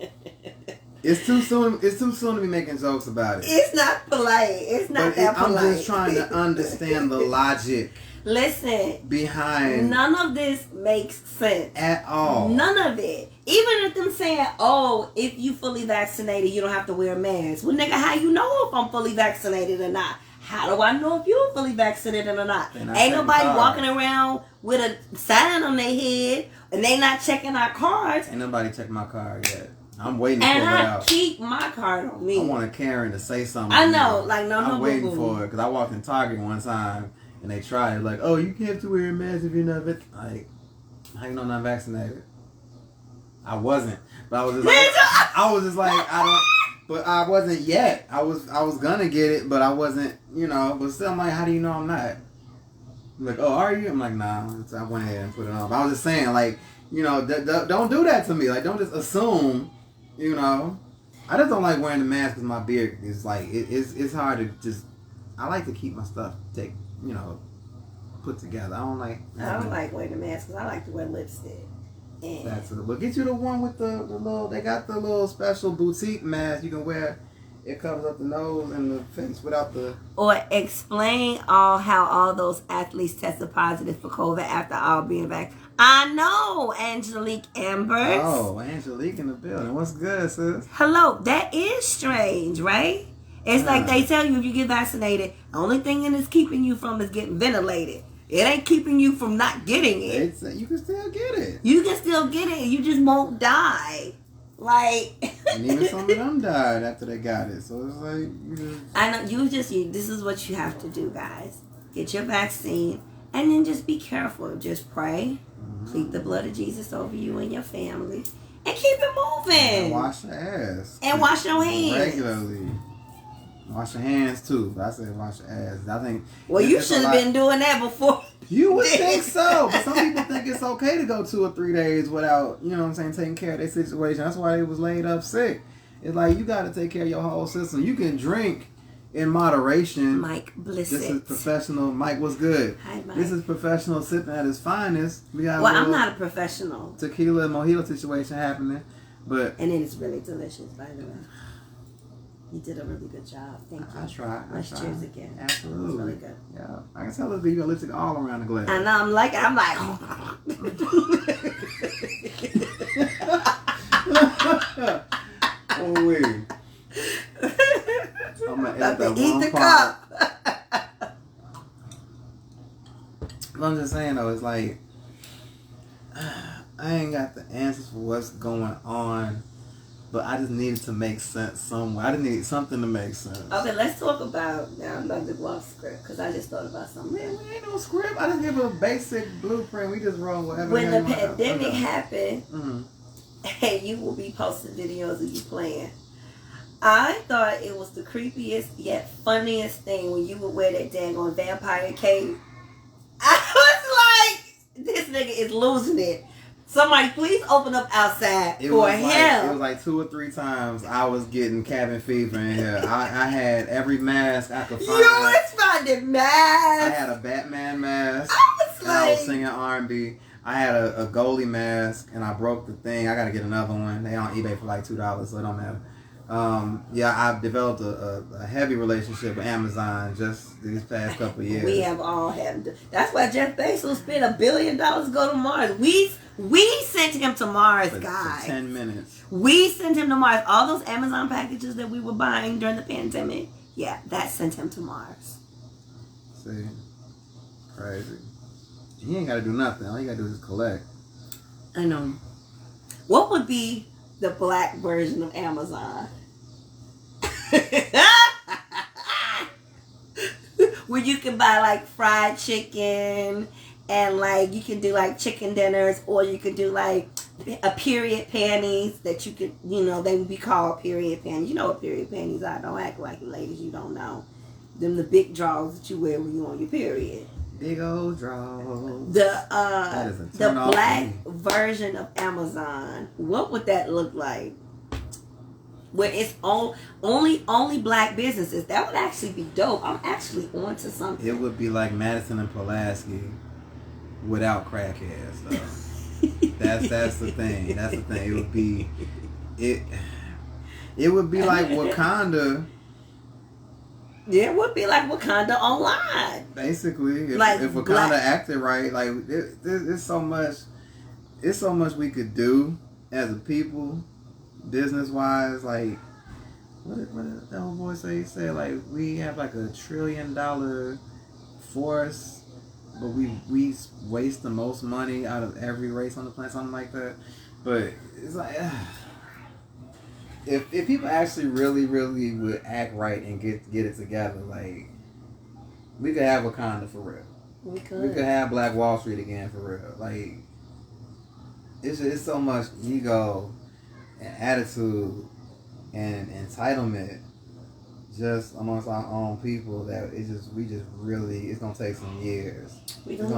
It's too soon. It's too soon to be making jokes about it. It's not polite. It's not that polite. I'm just trying to understand the logic. Listen. Behind. None of this makes sense at all. None of it. Even if them saying, "Oh, if you fully vaccinated, you don't have to wear a mask." Well, nigga, how you know if I'm fully vaccinated or not? How do I know if you're fully vaccinated or not? Ain't nobody walking around with a sign on their head and they not checking our cards. Ain't nobody checked my card yet. I'm waiting for it out. And I keep my card on me. I want a Karen to say something. I know, I'm waiting for it because I walked in Target one time and they tried it. Like, oh, you can't have to wear a mask if you're not like, how you know I'm not vaccinated? I wasn't, but I was just like, I don't. But I wasn't yet. I was gonna get it, but I wasn't, But still, I'm like, how do you know I'm not? I'm like, oh, are you? I'm like, nah. So I went ahead and put it on. But I was just saying, like, don't do that to me. Like, don't just assume, I just don't like wearing the mask because my beard is like, it's hard to just. I like to keep my stuff put together. I don't like wearing the mask because I like to wear lipstick. That's it. But get you the one with the little. They got the little special boutique mask you can wear it covers up the nose and the face without the. Or explain how all those athletes tested positive for COVID after all being back. I know, Angelique Ambers. Oh, Angelique in the building. What's good, sis? Hello. That is strange, right? It's like they tell you if you get vaccinated, the only thing that is keeping you from is getting ventilated. It ain't keeping you from not getting it. You can still get it. You can still get it. You just won't die. Like. And even some of them died after they got it. So it's like, I know, this is what you have to do, guys. Get your vaccine and then just be careful. Just pray. Plead the blood of Jesus over you and your family. And keep it moving. And wash your ass. And wash your hands. Regularly. Wash your hands too. I said wash your ass. I think. Well, you should have been doing that before. You would think so. But some people think it's okay to go 2 or 3 days without, you know what I'm saying, taking care of their situation. That's why they was laid up sick. It's like you got to take care of your whole system. You can drink in moderation. Mike Blissett. This is professional. Mike, what's good? Hi, Mike. This is professional sipping at his finest. We got I'm not a professional. Tequila and mojito situation happening. And it is really delicious, by the way. You did a really good job. Thank you. I tried. Let's cheers again. Absolutely. It's really good. Yeah. I can tell you got lipstick all around the glass. And I'm like. Oh, wait. I'm going to eat the cup. I'm just saying, though, it's like, I ain't got the answers for what's going on. But I just needed to make sense somewhere. I just needed something to make sense. Okay, let's talk about, now I'm about to go off script because I just thought about something. Man, we ain't no script. I just give a basic blueprint. We just roll whatever. When the pandemic happened, and you will be posting videos of you playing. I thought it was the creepiest yet funniest thing when you would wear that dang on vampire cape. I was like, this nigga is losing it. Somebody please open up outside for him. It was like 2 or 3 times I was getting cabin fever in here. I had every mask I could find. You was finding masks. I had a Batman mask. I was singing R&B. I had a goalie mask and I broke the thing. I got to get another one. They on eBay for like $2, so it don't matter. I've developed a heavy relationship with Amazon just these past couple of years. We have all had. That's why Jeff Bezos spent $1 billion to go to Mars. We sent him to Mars, guys. For 10 minutes. We sent him to Mars. All those Amazon packages that we were buying during the pandemic, that sent him to Mars. See? Crazy. He ain't got to do nothing. All you got to do is collect. I know. What would be the black version of Amazon? Where you can buy like fried chicken and like you can do like chicken dinners, or you could do like a period panties that you could, they would be called period panties. You know what period panties are. Don't act like ladies you don't know. Them the big drawers that you wear when you on your period. Big old drawers. The black version of Amazon. What would that look like? Where it's only black businesses. That would actually be dope. I'm actually onto something. It would be like Madison and Pulaski without crackheads, though. That's the thing. That's the thing. It would be like Wakanda. Yeah, it would be like Wakanda online. Basically, if Wakanda acted right, like there's so much we could do as a people, business wise. Like what did that old boy say? He said like we have like $1 trillion force, but we waste the most money out of every race on the planet, something like that. But it's like. If people actually really would act right and get it together, like we could have Wakanda for real. We could have Black Wall Street again for real. Like it's so much ego and attitude and entitlement just amongst our own people that it's gonna take some years. We don't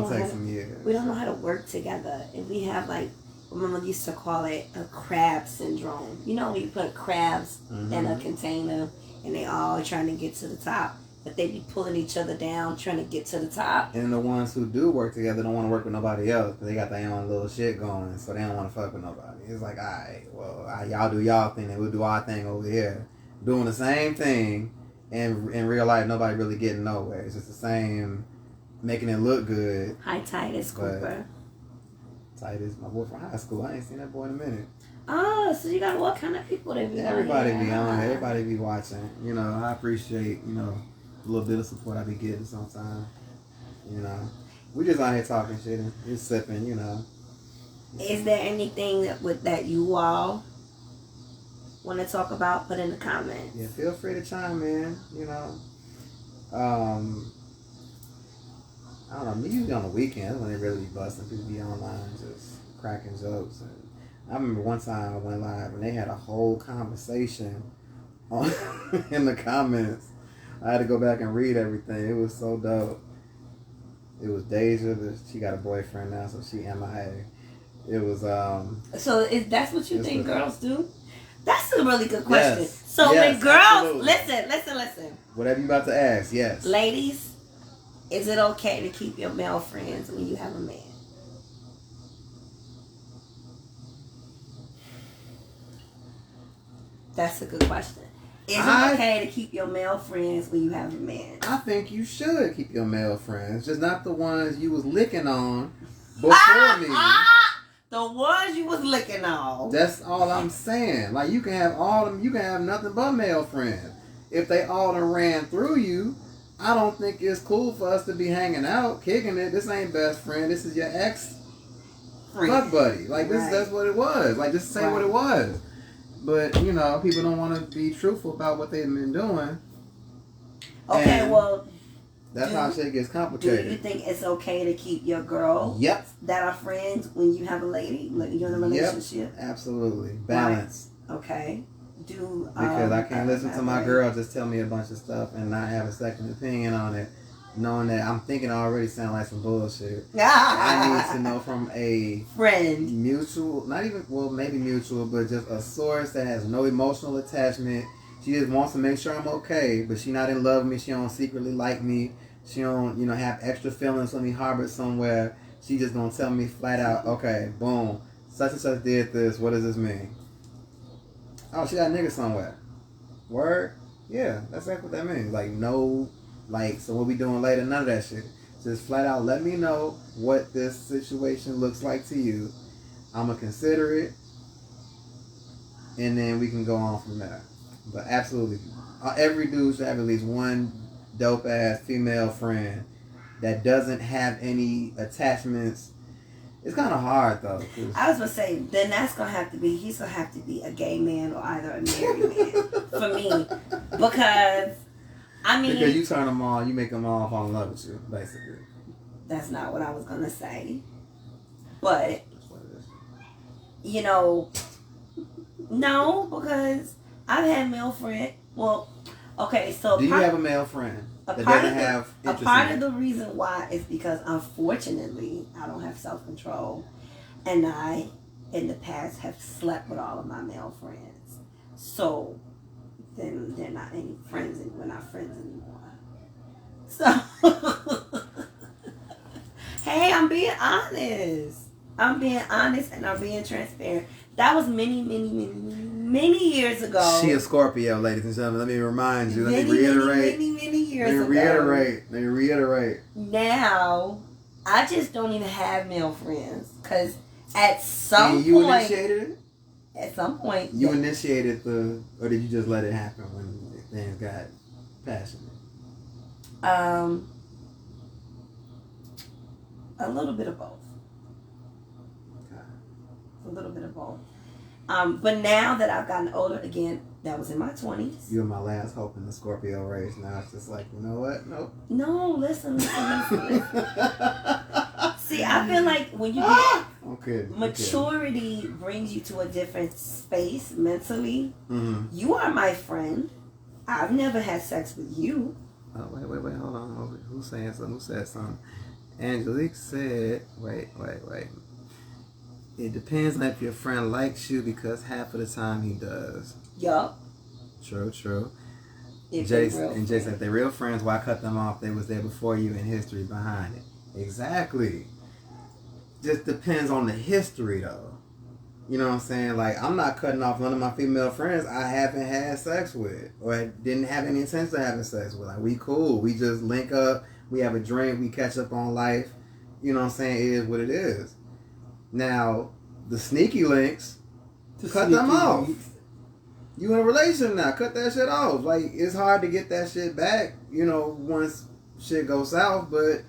know how to work together, and we have like. Remember, used to call it a crab syndrome. You know when you put crabs in a container and they all trying to get to the top, but they be pulling each other down trying to get to the top. And the ones who do work together don't want to work with nobody else because they got their own little shit going, so they don't want to fuck with nobody. It's like, alright, well, y'all do y'all thing and we'll do our thing over here. doing the same thing, and in real life nobody really getting nowhere. It's just the same, making it look good. Hi, Titus Cooper. Titus, my boy from high school. I ain't seen that boy in a minute. Oh, so you got what kind of people they be? Everybody be on. Everybody be watching. You know, I appreciate, you know, a little bit of support I be getting sometimes. You know, we just out here talking shit and just sipping. You know. Is there anything that you all want to talk about? Put in the comments. Yeah, feel free to chime in. You know, I don't know. Me usually on the weekends when they really be busting, people be online just cracking jokes. And I remember one time I went live and they had a whole conversation on in the comments. I had to go back and read everything. It was so dope. It was Deja. She got a boyfriend now, so she MIA. It was So that's what you think girls do? That's a really good question. Yes. So yes, when girls absolutely. listen. Whatever you about to ask, yes. Ladies, is it okay to keep your male friends when you have a man? That's a good question. Is it okay to keep your male friends when you have a man? I think you should keep your male friends, just not the ones you was licking on before me. The ones you was licking on. That's all I'm saying. Like, you can have all them, you can have nothing but male friends. If they all done ran through you, I don't think it's cool for us to be hanging out, kicking it. This ain't best friend. This is your ex fuck buddy. Like, that's what it was. Like, just say what it was. But, you know, people don't want to be truthful about what they've been doing. Okay, and well, that's how shit gets complicated. Do you think it's okay to keep your girl that are friends when you have a lady? Like, you're in a relationship? Yep, absolutely. Balance. Right. Okay. Because I can't listen to my girl just tell me a bunch of stuff and not have a second opinion on it, knowing that I'm thinking I already sound like some bullshit. I need to know from a friend, mutual, not even, well, maybe mutual, but just a source that has no emotional attachment. She just wants to make sure I'm okay, but she not in love with me. She don't secretly like me. She don't, you know, have extra feelings for me harbored somewhere. She just gonna tell me flat out, okay, boom, such and such did this. What does this mean? Oh, she got a nigga somewhere. Word? Yeah, that's exactly what that means. Like, no, like, so what we doing later? None of that shit. Just flat out let me know what this situation looks like to you. I'm going to consider it. And then we can go on from there. But absolutely, every dude should have at least one dope-ass female friend that doesn't have any attachments. It's kind of hard, though. I was going to say, then he's going to have to be a gay man or either a married man for me. Because, I mean... Because you turn them on, you make them all fall in love with you, basically. That's not what I was going to say. But, that's what it is. You know, no, because I've had male friends. Well, okay, so... Do you have a male friend? A part of the reason why is because, unfortunately, I don't have self-control. And I, in the past, have slept with all of my male friends. So, then they're not any friends, and we're not friends anymore. So, hey, I'm being honest. I'm being honest and I'm being transparent. That was many years ago. She a Scorpio, ladies and gentlemen. Let me remind you. Let me reiterate. Many years ago. Let me reiterate. Now, I just don't even have male friends. Because at some point... You initiated it? At some point... You initiated or did you just let it happen when things got passionate? A little bit of both. A little bit of both. But now that I've gotten older, again, that was in my 20s. You were my last hope in the Scorpio race. Now it's just like, you know what? Nope. No, listen. See, I feel like when you get maturity brings you to a different space mentally. Mm-hmm. You are my friend. I've never had sex with you. Oh, wait, hold on. Who's saying something? Who said something? Angelique said, wait. It depends on if your friend likes you because half of the time he does. Yup. True. Jason, if they're real friends, why cut them off? They was there before you and history behind it. Exactly. Just depends on the history, though. You know what I'm saying? Like, I'm not cutting off none of my female friends I haven't had sex with or didn't have any intention of having sex with. Like, we cool. We just link up. We have a drink. We catch up on life. You know what I'm saying? It is what it is. Now, the sneaky links, cut them off. You in a relationship now. Cut that shit off. Like, it's hard to get that shit back, you know, once shit goes south, but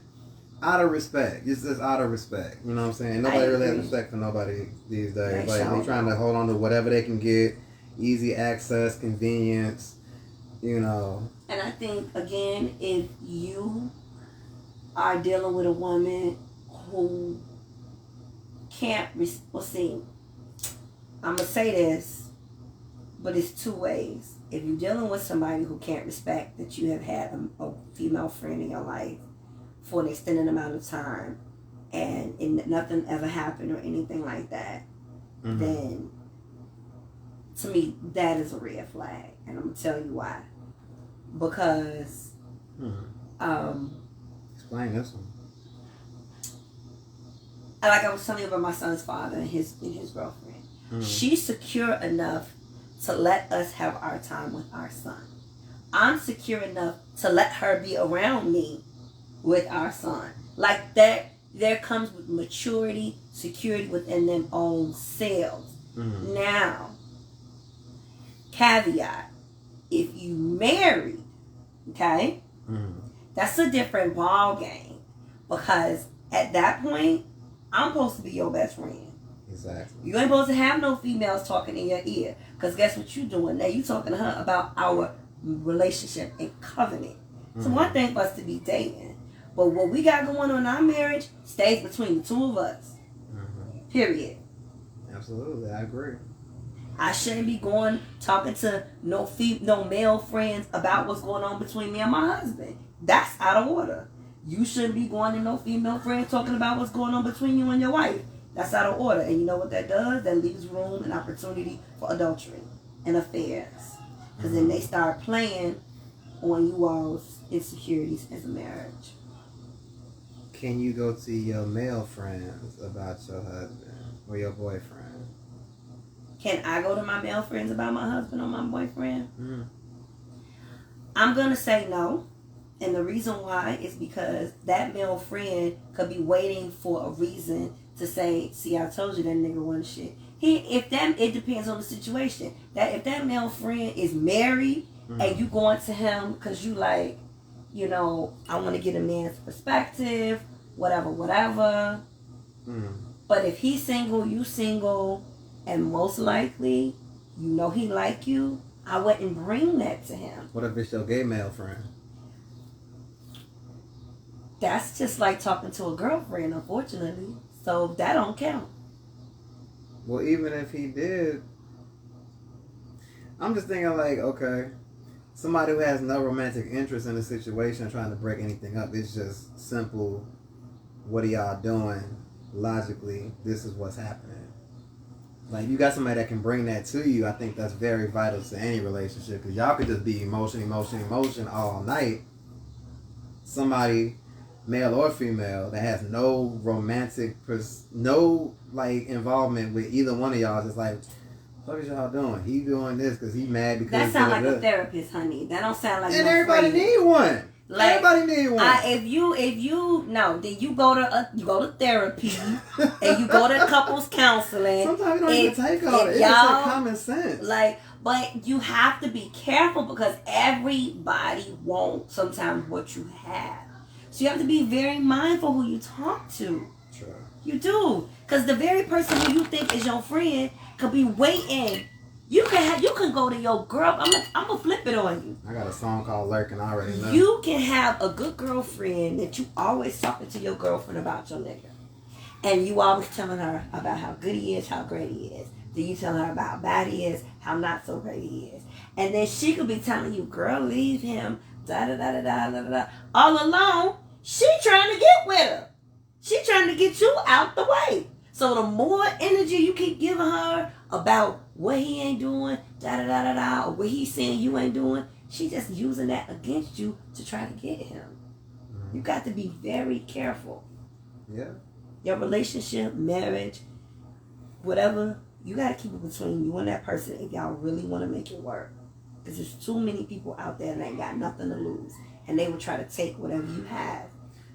out of respect. It's just out of respect. You know what I'm saying? Nobody really has respect for nobody these days. Like, they're trying to hold on to whatever they can get. Easy access, convenience, you know. And I think, again, if you are dealing with a woman who can't, well, see, I'm going to say this, but it's two ways. If you're dealing with somebody who can't respect that you have had a female friend in your life for an extended amount of time and nothing ever happened or anything like that, then to me, that is a red flag. And I'm going to tell you why. Because, explain this one. Like I was telling you about my son's father and his girlfriend. She's secure enough to let us have our time with our son. I'm secure enough to let her be around me with our son. Like that, there comes with maturity, security within them own selves. Now, caveat, if you married, okay, that's a different ball game. Because at that point, I'm supposed to be your best friend. Exactly. You ain't supposed to have no females talking in your ear. Because guess what you doing? Now you talking to her about our relationship and covenant. It's one thing for us to be dating. But what we got going on in our marriage stays between the two of us. Period. Absolutely. I agree. I shouldn't be talking to no male friends about what's going on between me and my husband. That's out of order. You shouldn't be going to no female friends talking about what's going on between you and your wife. That's out of order. And you know what that does? That leaves room and opportunity for adultery and affairs. Because then they start playing on you all's insecurities as a marriage. Can you go to your male friends about your husband or your boyfriend? Can I go to my male friends about my husband or my boyfriend? I'm going to say no. And the reason why is because that male friend could be waiting for a reason to say, see, I told you that nigga wasn't shit. It depends on the situation. That if that male friend is married and you going to him because you like, you know, I want to get a man's perspective, whatever. But if he's single, you single, and most likely, you know he like you, I wouldn't bring that to him. What if it's your gay male friend? That's just like talking to a girlfriend, unfortunately. So that don't count. Well, even if he did, I'm just thinking like, okay, somebody who has no romantic interest in the situation trying to break anything up, it's just simple, what are y'all doing? Logically, this is what's happening. Like, you got somebody that can bring that to you, I think that's very vital to any relationship. Because y'all could just be emotion all night. Somebody, male or female, that has no romantic, no, like, involvement with either one of y'all, just like, what is y'all doing? He doing this because he mad because... That sound like a therapist, honey. That don't sound like... And everybody need one. Like, everybody need one. Then you go to therapy and you go to couples counseling. Sometimes you don't even take all that. It's just common sense. But you have to be careful because everybody wants sometimes what you have. So you have to be very mindful who you talk to. Sure. You do. Because the very person who you think is your friend could be waiting. You can go to your girl. I'm gonna flip it on you. I got a song called Lurking. I already know. You can have a good girlfriend that you always talking to your girlfriend about your nigga, and you always telling her about how good he is, how great he is. Then you tell her about how bad he is, how not so great he is, and then she could be telling you, "Girl, leave him." Da da da da da da da. All alone, she trying to get with her. She trying to get you out the way. So the more energy you keep giving her about what he ain't doing, da-da-da-da-da, or what he's saying you ain't doing, she just using that against you to try to get him. You got to be very careful. Yeah. Your relationship, marriage, whatever you got to keep it between you and that person if y'all really want to make it work. Because there's too many people out there that ain't got nothing to lose. And they will try to take whatever you have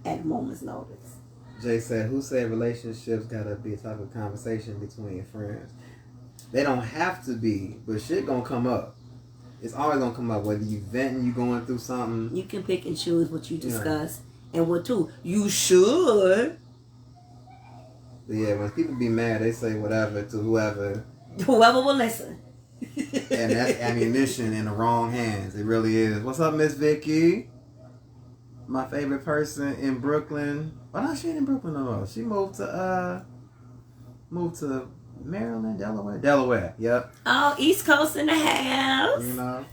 at a moment's notice. Jay said, who said relationships got to be a type of conversation between friends? They don't have to be, but shit gonna come up. It's always gonna come up, whether you venting, you going through something. You can pick and choose what you discuss and what too. You should. But yeah, when people be mad, they say whatever to whoever. Whoever will listen. And that's ammunition in the wrong hands. It really is. What's up, Miss Vicky? My favorite person in Brooklyn. Oh, no, she ain't in Brooklyn no more. She moved to Maryland, Delaware. Yep. Oh, East Coast in the house. You know.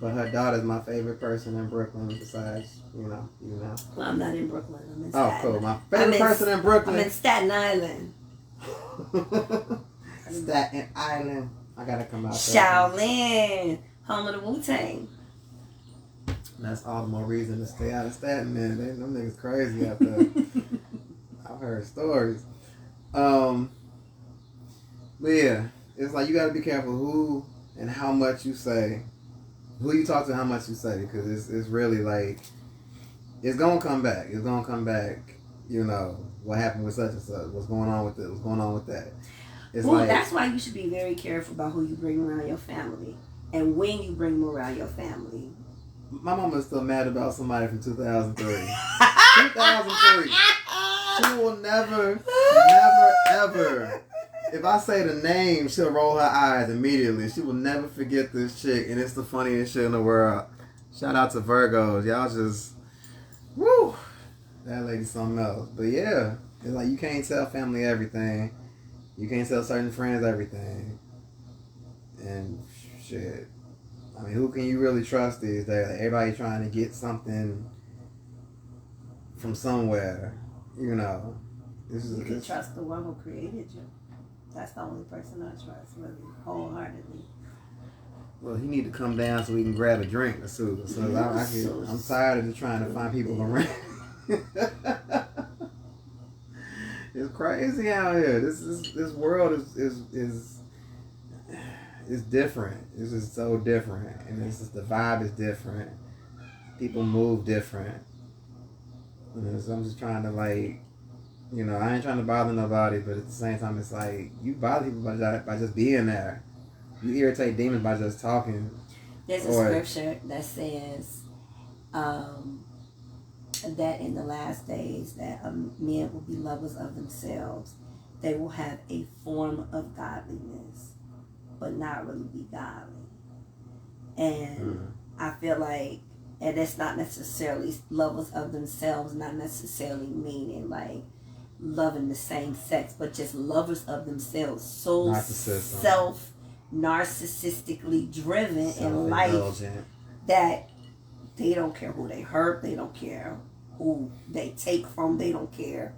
But her daughter's my favorite person in Brooklyn besides, you know. Well, I'm not in Brooklyn. I'm in Staten. Oh, cool. My favorite person in Brooklyn. I'm in Staten Island. Staten Island. I gotta come out there. Shaolin. Home of the Wu-Tang. That's all the more reason to stay out of Staten, man. Them niggas crazy out there. I've heard stories. But yeah, it's like you gotta be careful who and how much you say. Who you talk to, how much you say, because it's really like, it's gonna come back. It's gonna come back. You know what happened with such and such. What's going on with it? What's going on with that? It's like, that's why you should be very careful about who you bring around your family and when you bring them around your family. My mama is still mad about somebody from 2003. 2003. She will never, ever. If I say the name, she'll roll her eyes immediately. She will never forget this chick, and it's the funniest shit in the world. Shout out to Virgos. Y'all just, woo. That lady's something else. But yeah, it's like you can't tell family everything. You can't tell certain friends everything. And shit. I mean, who can you really trust these days? Like, everybody trying to get something from somewhere, you know. You can trust the one who created you. That's the only person I trust, really, wholeheartedly. Well, he need to come down so we can grab a drink or so. I'm tired of just trying to find people around. It's crazy out here. This world is different. It's just so different, and the vibe is different. People move different. So I'm just trying to I ain't trying to bother nobody, but at the same time, it's like you bother people by just being there. You irritate demons by just talking. There's a scripture that says that in the last days that men will be lovers of themselves. They will have a form of godliness, but not really be godly. And I feel like, and it's not necessarily lovers of themselves, not necessarily meaning like loving the same sex, but just lovers of themselves, so narcissistically driven in life that they don't care who they hurt, they don't care who they take from, they don't care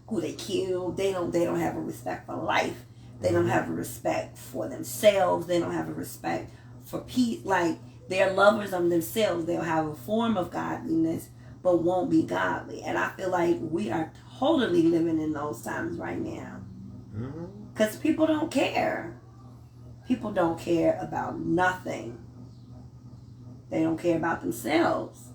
who they kill, they don't have a respect for life, they don't have a respect for themselves, they don't have a respect for peace. Like, they're lovers of themselves, they'll have a form of godliness but won't be godly. And I feel like we are totally living in those times right now. Because people don't care. People don't care about nothing. They don't care about themselves.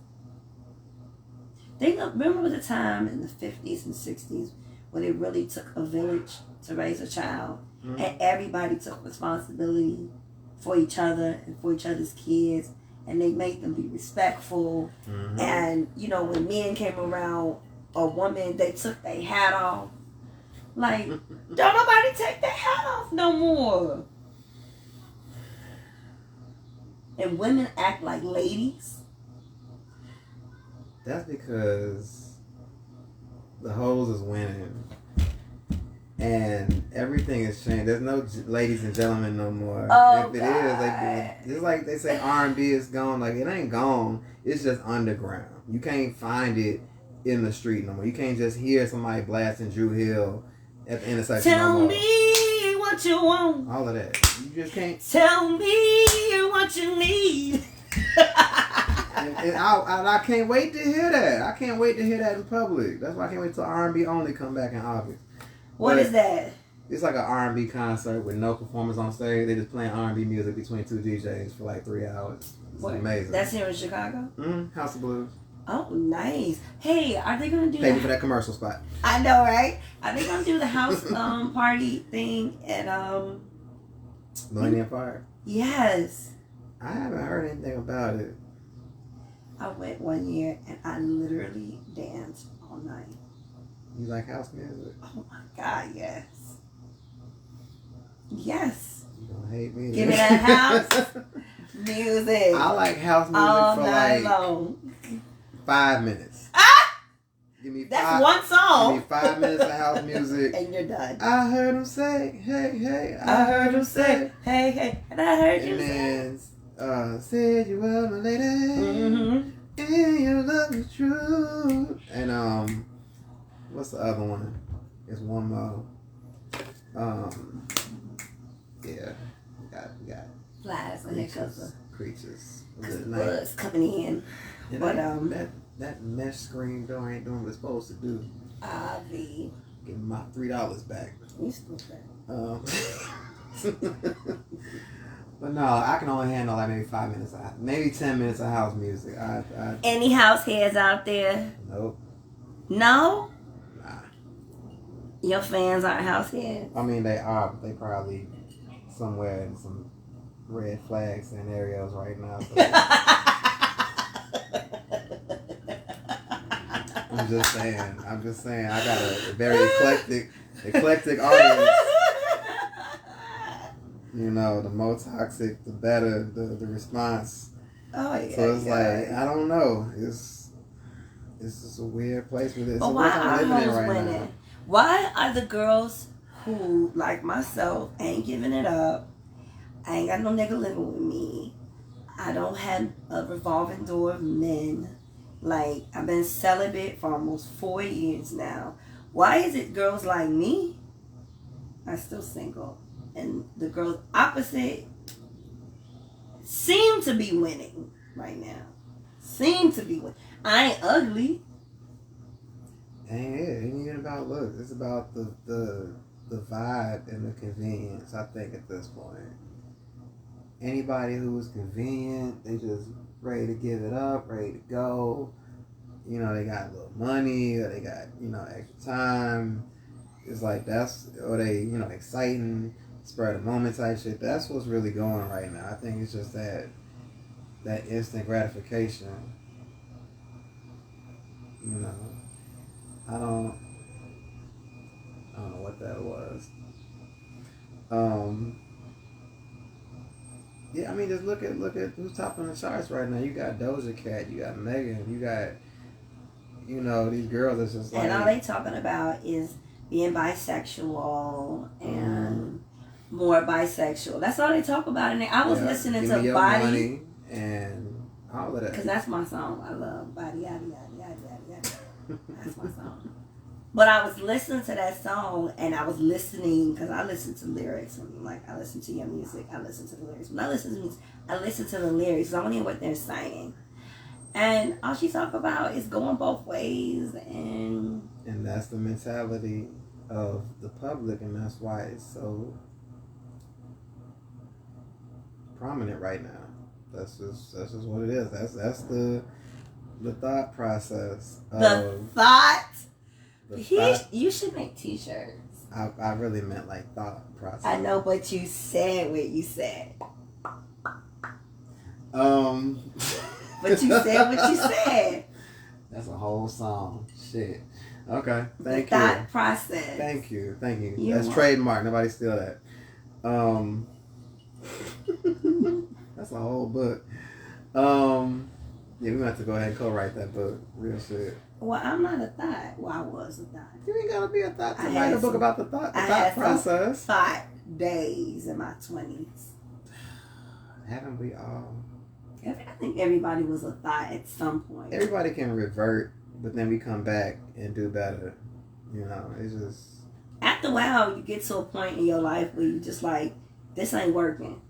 Remember the time in the 50s and 60s when it really took a village to raise a child, and everybody took responsibility for each other and for each other's kids, and they made them be respectful. And when men came around a woman, they took their hat off. Like, don't nobody take their hat off no more. And women act like ladies. That's because the hoes is winning. And everything has changed. There's no ladies and gentlemen no more. Oh, if it is, just like they say R&B is gone. Like, it ain't gone. It's just underground. You can't find it in the street no more. You can't just hear somebody blasting Drew Hill at the intersection Tell no more. me what you want. All of that. You just can't. Tell me what you need. and I can't wait to hear that. I can't wait to hear that in public. That's why I can't wait till R&B only come back in August. What is that? It's like an R&B concert with no performance on stage. They just playing R&B music between two DJs for like 3 hours. It's amazing. That's here in Chicago? House of Blues. Oh, nice. Hey, are they going to do Pay me for that commercial spot. I know, right? Are they going to do the house party thing at... Millennium Fire? Yes. I haven't heard anything about it. I went one year and I literally danced all night. You like house music? Oh my God, yes. Yes. You gonna hate me? Give me that house music. I like house music all for night like long. 5 minutes. Give me That's one song. Give me 5 minutes of house music. And you're done. I heard him say, hey, hey. I heard him say, hey, hey. And I heard you say. And then, said you were my lady. Mm-hmm. And your love is true. And, what's the other one? There's one more. Yeah. We got. Flies and creatures. Creatures. Bugs coming in. And but, that mesh screen door ain't doing what it's supposed to do. Give me my $3 back. You stupid. But no, I can only handle like maybe 5 minutes, maybe 10 minutes of house music. Any house heads out there? Nope. No? Nah. Your fans aren't house heads? I mean, they are, but they probably somewhere in some red flag scenarios right now. So I'm just saying. I got a very eclectic audience. You know, the more toxic, the better the response. Oh yeah. So it's like I don't know. It's just a weird place with this. But why are hoes winning? Why are the girls who, like myself, ain't giving it up? I ain't got no nigga living with me. I don't have a revolving door of men. Like, I've been celibate for almost 4 years now. Why is it girls like me are still single? And the girls opposite seem to be winning right now. Seem to be winning. I ain't ugly. Ain't it? Ain't even about looks. It's about the vibe and the convenience, I think, at this point. Anybody who's convenient, they just ready to give it up, ready to go. You know, they got a little money, or they got, you know, extra time. It's like or they, you know, exciting, spur of the moment type shit. That's what's really going right now. I think it's just that instant gratification. You know, I don't know what that was. Yeah, I mean, just look at who's topping the charts right now. You got Doja Cat, you got Megan, you got, you know, these girls that's just like... And all they talking about is being bisexual and more bisexual. That's all they talk about. And I was listening to Body. Money and all of that. Because that's my song. I love Body, yada, yada, yada, yada, yada. That's my song. But I was listening to that song, and I was listening, because I listen to lyrics. And like, I listen to your music, I listen to the lyrics. When I listen to music, I listen to the lyrics. I want to hear what they're saying. And all she talk about is going both ways. And that's the mentality of the public, and that's why it's so prominent right now. That's just what it is. That's the thought process. You should make t-shirts. I really meant like thought process. I know, but you said what you said. But you said what you said. That's a whole song. Shit. Okay. Thank you. The thought process. Thank you. That's trademark. Nobody steal that. That's a whole book. Yeah, we have to go ahead and co-write that book. Real shit. Well, I'm not a thought. Well, I was a thought. You ain't gotta be a thought to write a book about the thought process. Thought days in my 20s. Haven't we all? I think everybody was a thought at some point. Everybody can revert, but then we come back and do better. You know, it's just... After a while, you get to a point in your life where you just like, this ain't working.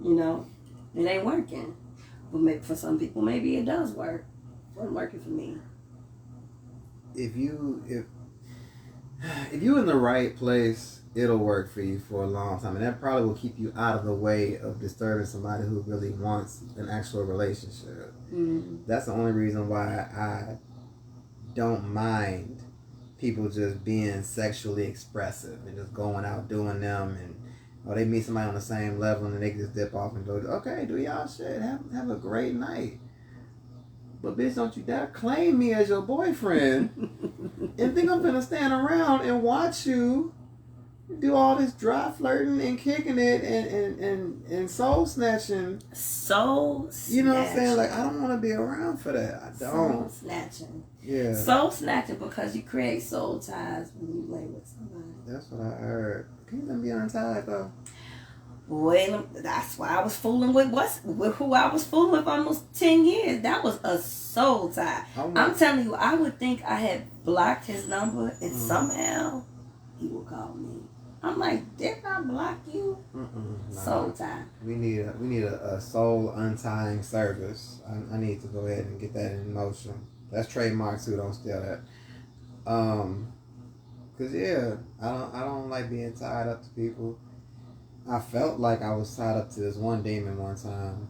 You know? It ain't working. But maybe for some people, maybe it does work. It wasn't working for me. If you in the right place it'll work for you for a long time, and that probably will keep you out of the way of disturbing somebody who really wants an actual relationship. That's the only reason why I don't mind people just being sexually expressive and just going out doing them, and or they meet somebody on the same level and they just dip off and go, okay, do y'all shit, have a great night. But bitch, don't you dare claim me as your boyfriend and think I'm gonna stand around and watch you do all this dry flirting and kicking it and soul snatching. Soul snatching. You know what I'm saying? Like, I don't want to be around for that. I don't. Soul snatching. Yeah. Soul snatching because you create soul ties when you lay with somebody. That's what I heard. Can you let me untied though? Well, that's why I was fooling with who I was fooling with almost 10 years. That was a soul tie. I'm telling you, I would think I had blocked his number and somehow he would call me. I'm like, didn't I block you? Nah. Soul tie. We need a soul untying service. I need to go ahead and get that in motion. That's trademark too. Don't steal that. Cause yeah, I don't like being tied up to people. I felt like I was tied up to this one demon one time,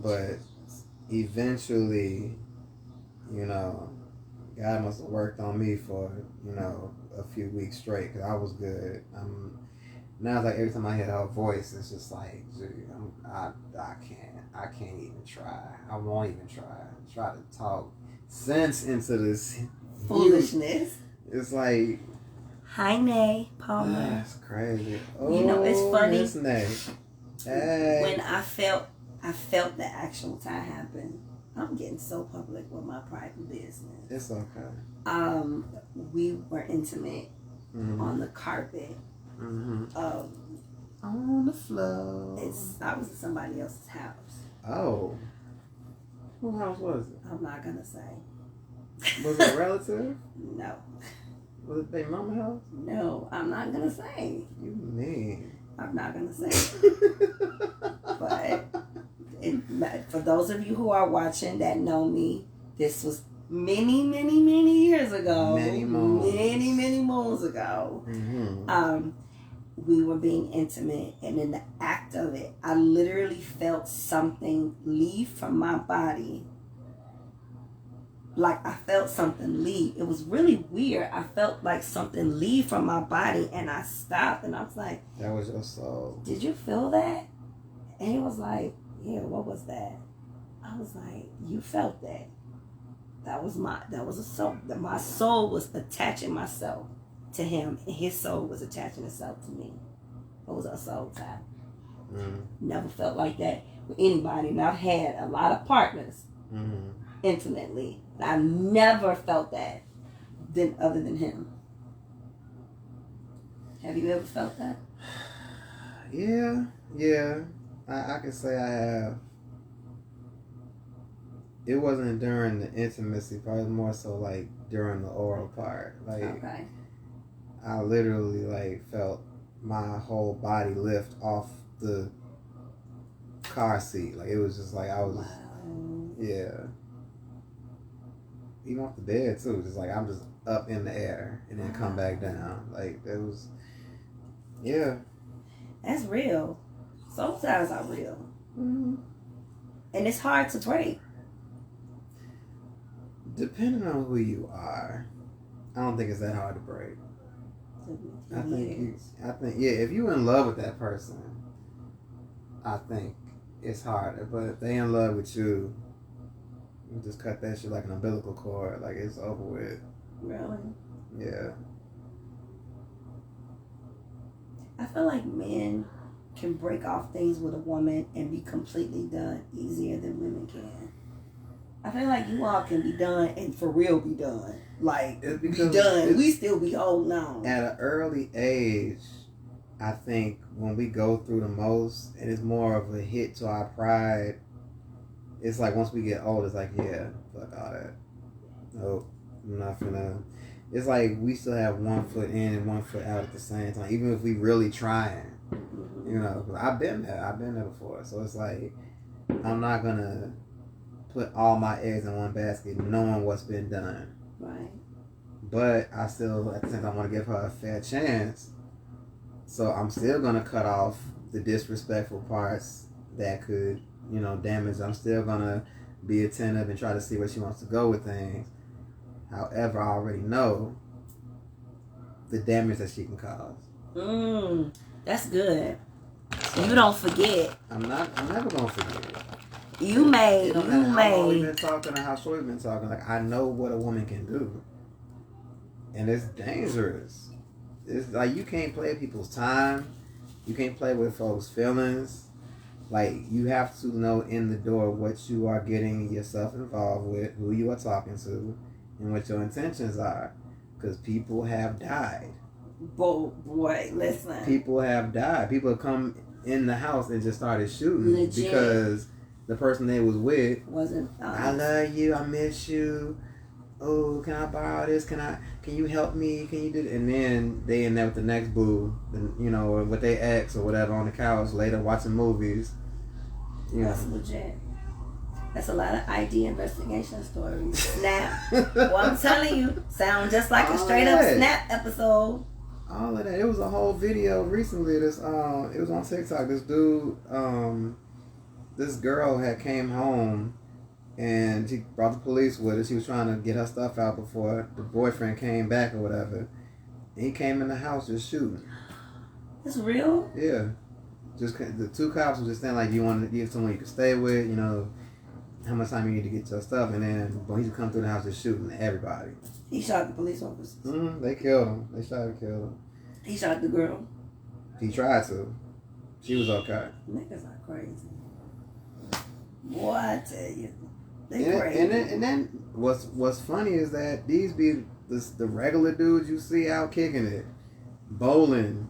but eventually, you know, God must have worked on me for, you know, a few weeks straight because I was good. Now it's like every time I hear her voice, it's just like, dude, I can't even try. I won't even try to talk sense into this foolishness. It's like, hi, Nay Palmer. That's crazy. You know, it's funny. Miss Nay. Hey. When I felt the actual tie happen. I'm getting so public with my private business. It's okay. We were intimate on the carpet. On the floor. I was at somebody else's house. Oh. Whose house was it? I'm not gonna say. Was it a relative? No. Was it their mama house? No, I'm not gonna say. You mean? I'm not gonna say. But for those of you who are watching that know me, this was many, many, many years ago. Many moons ago. We were being intimate, and in the act of it, I literally felt something leave from my body. Like I felt something leave. It was really weird. I felt like something leave from my body, and I stopped, and I was like, that was your soul. Did you feel that? And he was like, yeah, what was that? I was like, you felt that. That was a soul. My soul was attaching myself to him, and his soul was attaching itself to me. It was a soul tie. Never felt like that with anybody. And I've had a lot of partners intimately. But I never felt that other than him. Have you ever felt that? Yeah. I can say I have. It wasn't during the intimacy part, it was more so like during the oral part. Like, okay. I literally like felt my whole body lift off the car seat. Like it was just like I was yeah. Even off the bed too. Just like I'm just up in the air and then come back down. Like it was That's real. Soul ties are real. And it's hard to break. Depending on who you are, I don't think it's that hard to break. I think if you're in love with that person, I think it's harder. But if they in love with you, you just cut that shit like an umbilical cord. Like it's over with. Really? Yeah. I feel like men can break off things with a woman and be completely done easier than women can. I feel like you all can be done and for real be done. Like, be done. We still be holding on. At an early age, I think when we go through the most, and it's more of a hit to our pride, it's like once we get old, it's like, yeah, fuck all that. Nope, I'm not finna. It's like we still have one foot in and one foot out at the same time, even if we really trying. You know, I've been there before. So it's like, I'm not gonna put all my eggs in one basket knowing what's been done. Right. But I still, at the same time, want to give her a fair chance So I'm still gonna cut off the disrespectful parts that could, damage. I'm still gonna be attentive and try to see where she wants to go with things. However, I already know the damage that she can cause. That's good. So you don't forget. I'm never gonna forget it. You may. How long we've been talking or how short we've been talking, like, I know what a woman can do. And it's dangerous. It's like, you can't play people's time. You can't play with folks' feelings. Like, you have to know in the door what you are getting yourself involved with, who you are talking to, and what your intentions are. Because people have died. Boy, listen. People have died. People have come in the house and just started shooting. Legit. Because the person they was with wasn't. I love you. I miss you. Oh, can I borrow this? Can you help me? Can you do it? And then they end up with the next boo, or with their ex or whatever on the couch later watching movies. That's legit. That's a lot of ID investigation stories. Snap. Well, I'm telling you, sound just like a straight up Snap episode. All of that. It was a whole video recently. It was on TikTok. This dude, this girl had came home. And she brought the police with her. She was trying to get her stuff out before the boyfriend came back or whatever. And he came in the house just shooting. That's real? Yeah. Just the two cops were just saying, like, you want to get someone you can stay with, how much time you need to get your stuff. And then when he come through the house just shooting everybody. He shot the police officers. They killed him. They shot and killed him. He shot the girl. He tried to. She was okay. Niggas are crazy. Boy, I tell you. And then what's funny is that these be the regular dudes you see out kicking it, bowling,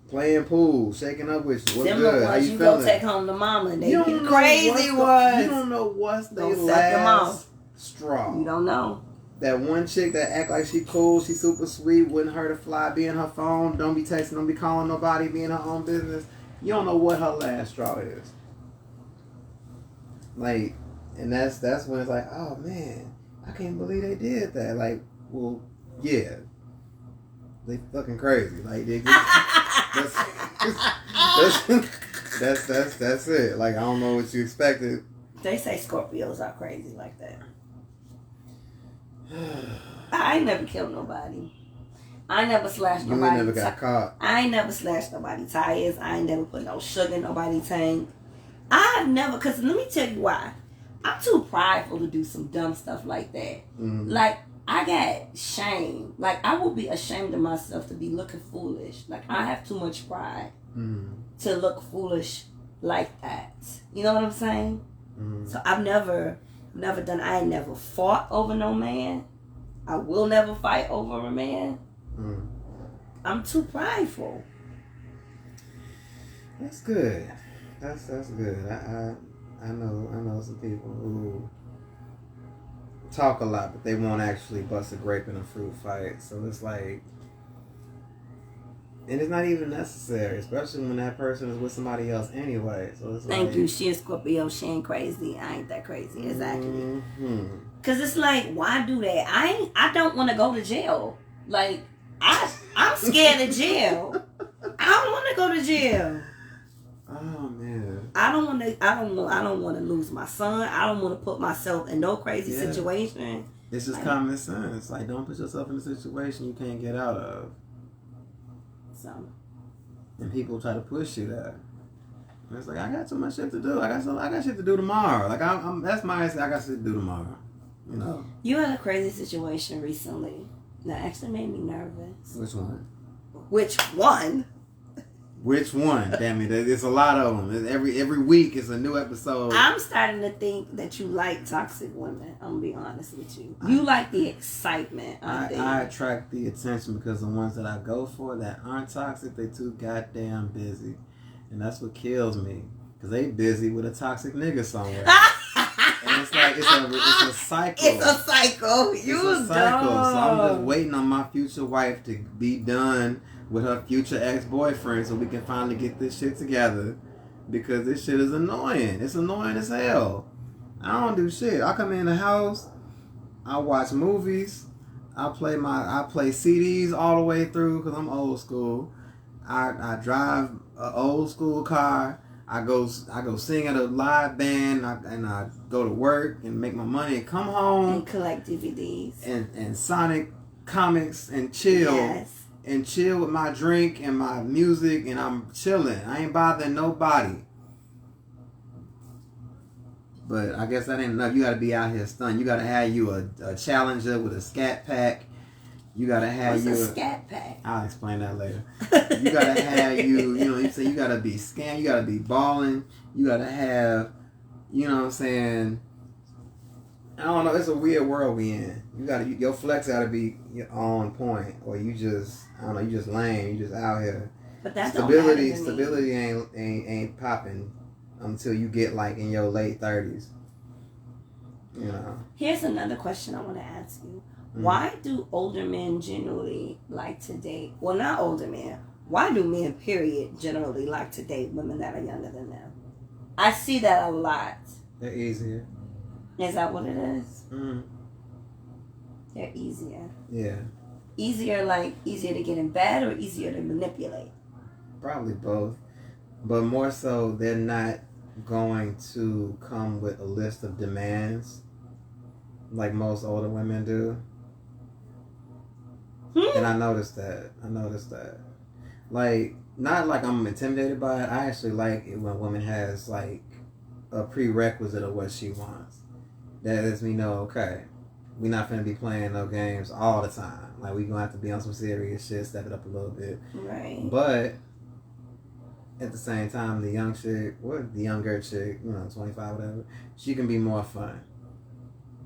playing pool, shaking up with you. What's them good? How you feeling? Go take home to mama and they be crazy ones. You don't know what's their last straw. You don't know. That one chick that act like she cool, she super sweet, wouldn't hurt a fly, be in her phone, don't be texting, don't be calling nobody, be in her own business. You don't know what her last straw is. Like. And that's when it's like, oh man, I can't believe they did that. Like, well, yeah, they fucking crazy. Like, that's it. Like, I don't know what you expected. They say Scorpios are crazy like that. I ain't never killed nobody. I ain't never slashed nobody. You never got caught. I ain't never slashed nobody tires. I ain't never put no sugar in nobody's tank. I've never, cause let me tell you why. I'm too prideful to do some dumb stuff like that. Mm-hmm. Like, I got shame. Like, I would be ashamed of myself to be looking foolish. Like, I have too much pride to look foolish like that. You know what I'm saying? Mm-hmm. So I've never done, I ain't never fought over no man. I will never fight over a man. Mm. I'm too prideful. That's good. That's good. I know some people who talk a lot, but they won't actually bust a grape in a fruit fight. So it's like, and it's not even necessary, especially when that person is with somebody else anyway. So it's Thank you. She is Scorpio. She ain't crazy. I ain't that crazy. Exactly. Cause it's like, why do that? I don't want to go to jail. Like, I'm scared of jail. I don't want to go to jail. Oh man. I don't want to lose my son. I don't want to put myself in no crazy situation. It's just common sense. Like, don't put yourself in a situation you can't get out of. So. And people try to push you there. And it's like, I got too much shit to do. I got shit to do tomorrow. Like, that's my answer. I got shit to do tomorrow. You had a crazy situation recently that actually made me nervous. Which one? Which one? Damn it, there's a lot of them. Every week is a new episode. I'm starting to think that you like toxic women. I'm gonna be honest with you. You like the excitement. I attract the attention because the ones that I go for that aren't toxic, they too goddamn busy, and that's what kills me. Because they busy with a toxic nigga somewhere. And it's like it's a cycle. It's a cycle. It's a cycle. So I'm just waiting on my future wife to be done with her future ex-boyfriend so we can finally get this shit together, because this shit is annoying. It's annoying as hell. I don't do shit. I come in the house, I watch movies, I play CDs all the way through because I'm old school. I drive an old school car. I go sing at a live band, and I go to work and make my money and come home and collect DVDs and Sonic comics and chill. Yes. And chill with my drink and my music, and I'm chilling. I ain't bothering nobody. But I guess that ain't enough. You got to be out here stunned. You got to have you a Challenger with a Scat Pack. You got to have What's a Scat Pack? I'll explain that later. You got to have you say you got to be scam. You got to be balling. You got to have, you know what I'm saying. I don't know. It's a weird world we in. Your flex got to be on point, or you just, I don't know. You just lame. You just out here. But that's stability ain't popping until you get like in your late 30s. You know. Here's another question I want to ask you. Why do older men generally like to date? Well, not older men. Why do men, period, generally like to date women that are younger than them? I see that a lot. They're easier. Is that what it is? Mm-hmm. They're easier. Yeah. Easier to get in bed or easier to manipulate? Probably both. But more so, they're not going to come with a list of demands like most older women do. And I noticed that. Like, not like I'm intimidated by it. I actually like it when a woman has like a prerequisite of what she wants. That lets me know, okay, we're not going to be playing no games all the time. Like, we're going to have to be on some serious shit, step it up a little bit. Right. But at the same time, the younger chick, 25, whatever, she can be more fun.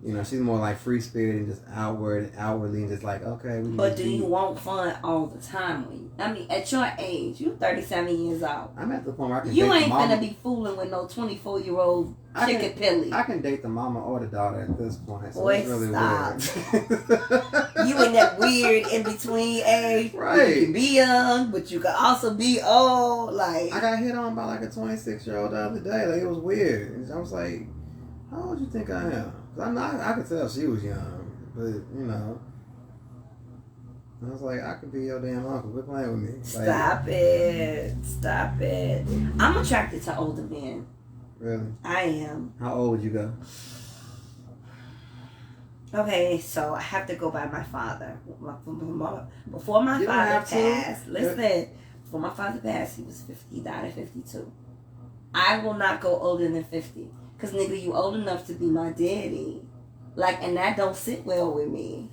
She's more like free spirit and just outwardly, and just like, okay. But do you want fun all the time? At your age, you 37 years old. I'm at the point where I can You date ain't the mama. gonna be fooling with no 24-year-old chicken pilly. I can date the mama or the daughter at this point. So Boy, it's really stop. weird. You in that weird in between age. Right. You can be young, but you can also be old. Like, I got hit on by like a 26-year-old the other day. Like, it was weird. And I was like, how old do you think I am? I could tell she was young, but I was like, I could be your damn uncle. Quit playing with me. Stop it. I'm attracted to older men. Really? I am. How old would you go? Okay, so I have to go by my father. Before my father passed, before my father passed, he was 50. He died at 52. I will not go older than 50. Because, nigga, you old enough to be my daddy. And that don't sit well with me.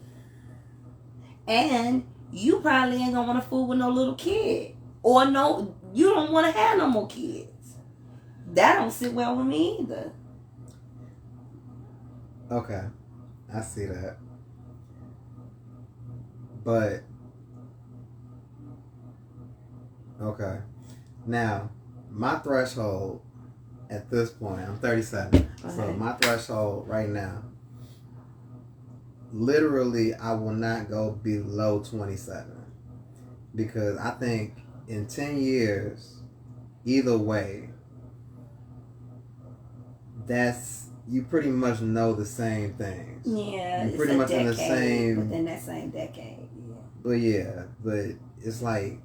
And you probably ain't going to want to fool with no little kid. Or you don't want to have no more kids. That don't sit well with me either. Okay. I see that. But, okay. Now, my threshold at this point, I'm 37. So my threshold right now, literally, I will not go below 27. Because I think in 10 years, either way, you pretty much know the same things. Yeah, you're pretty much in the same. Within that same decade, yeah. But it's like,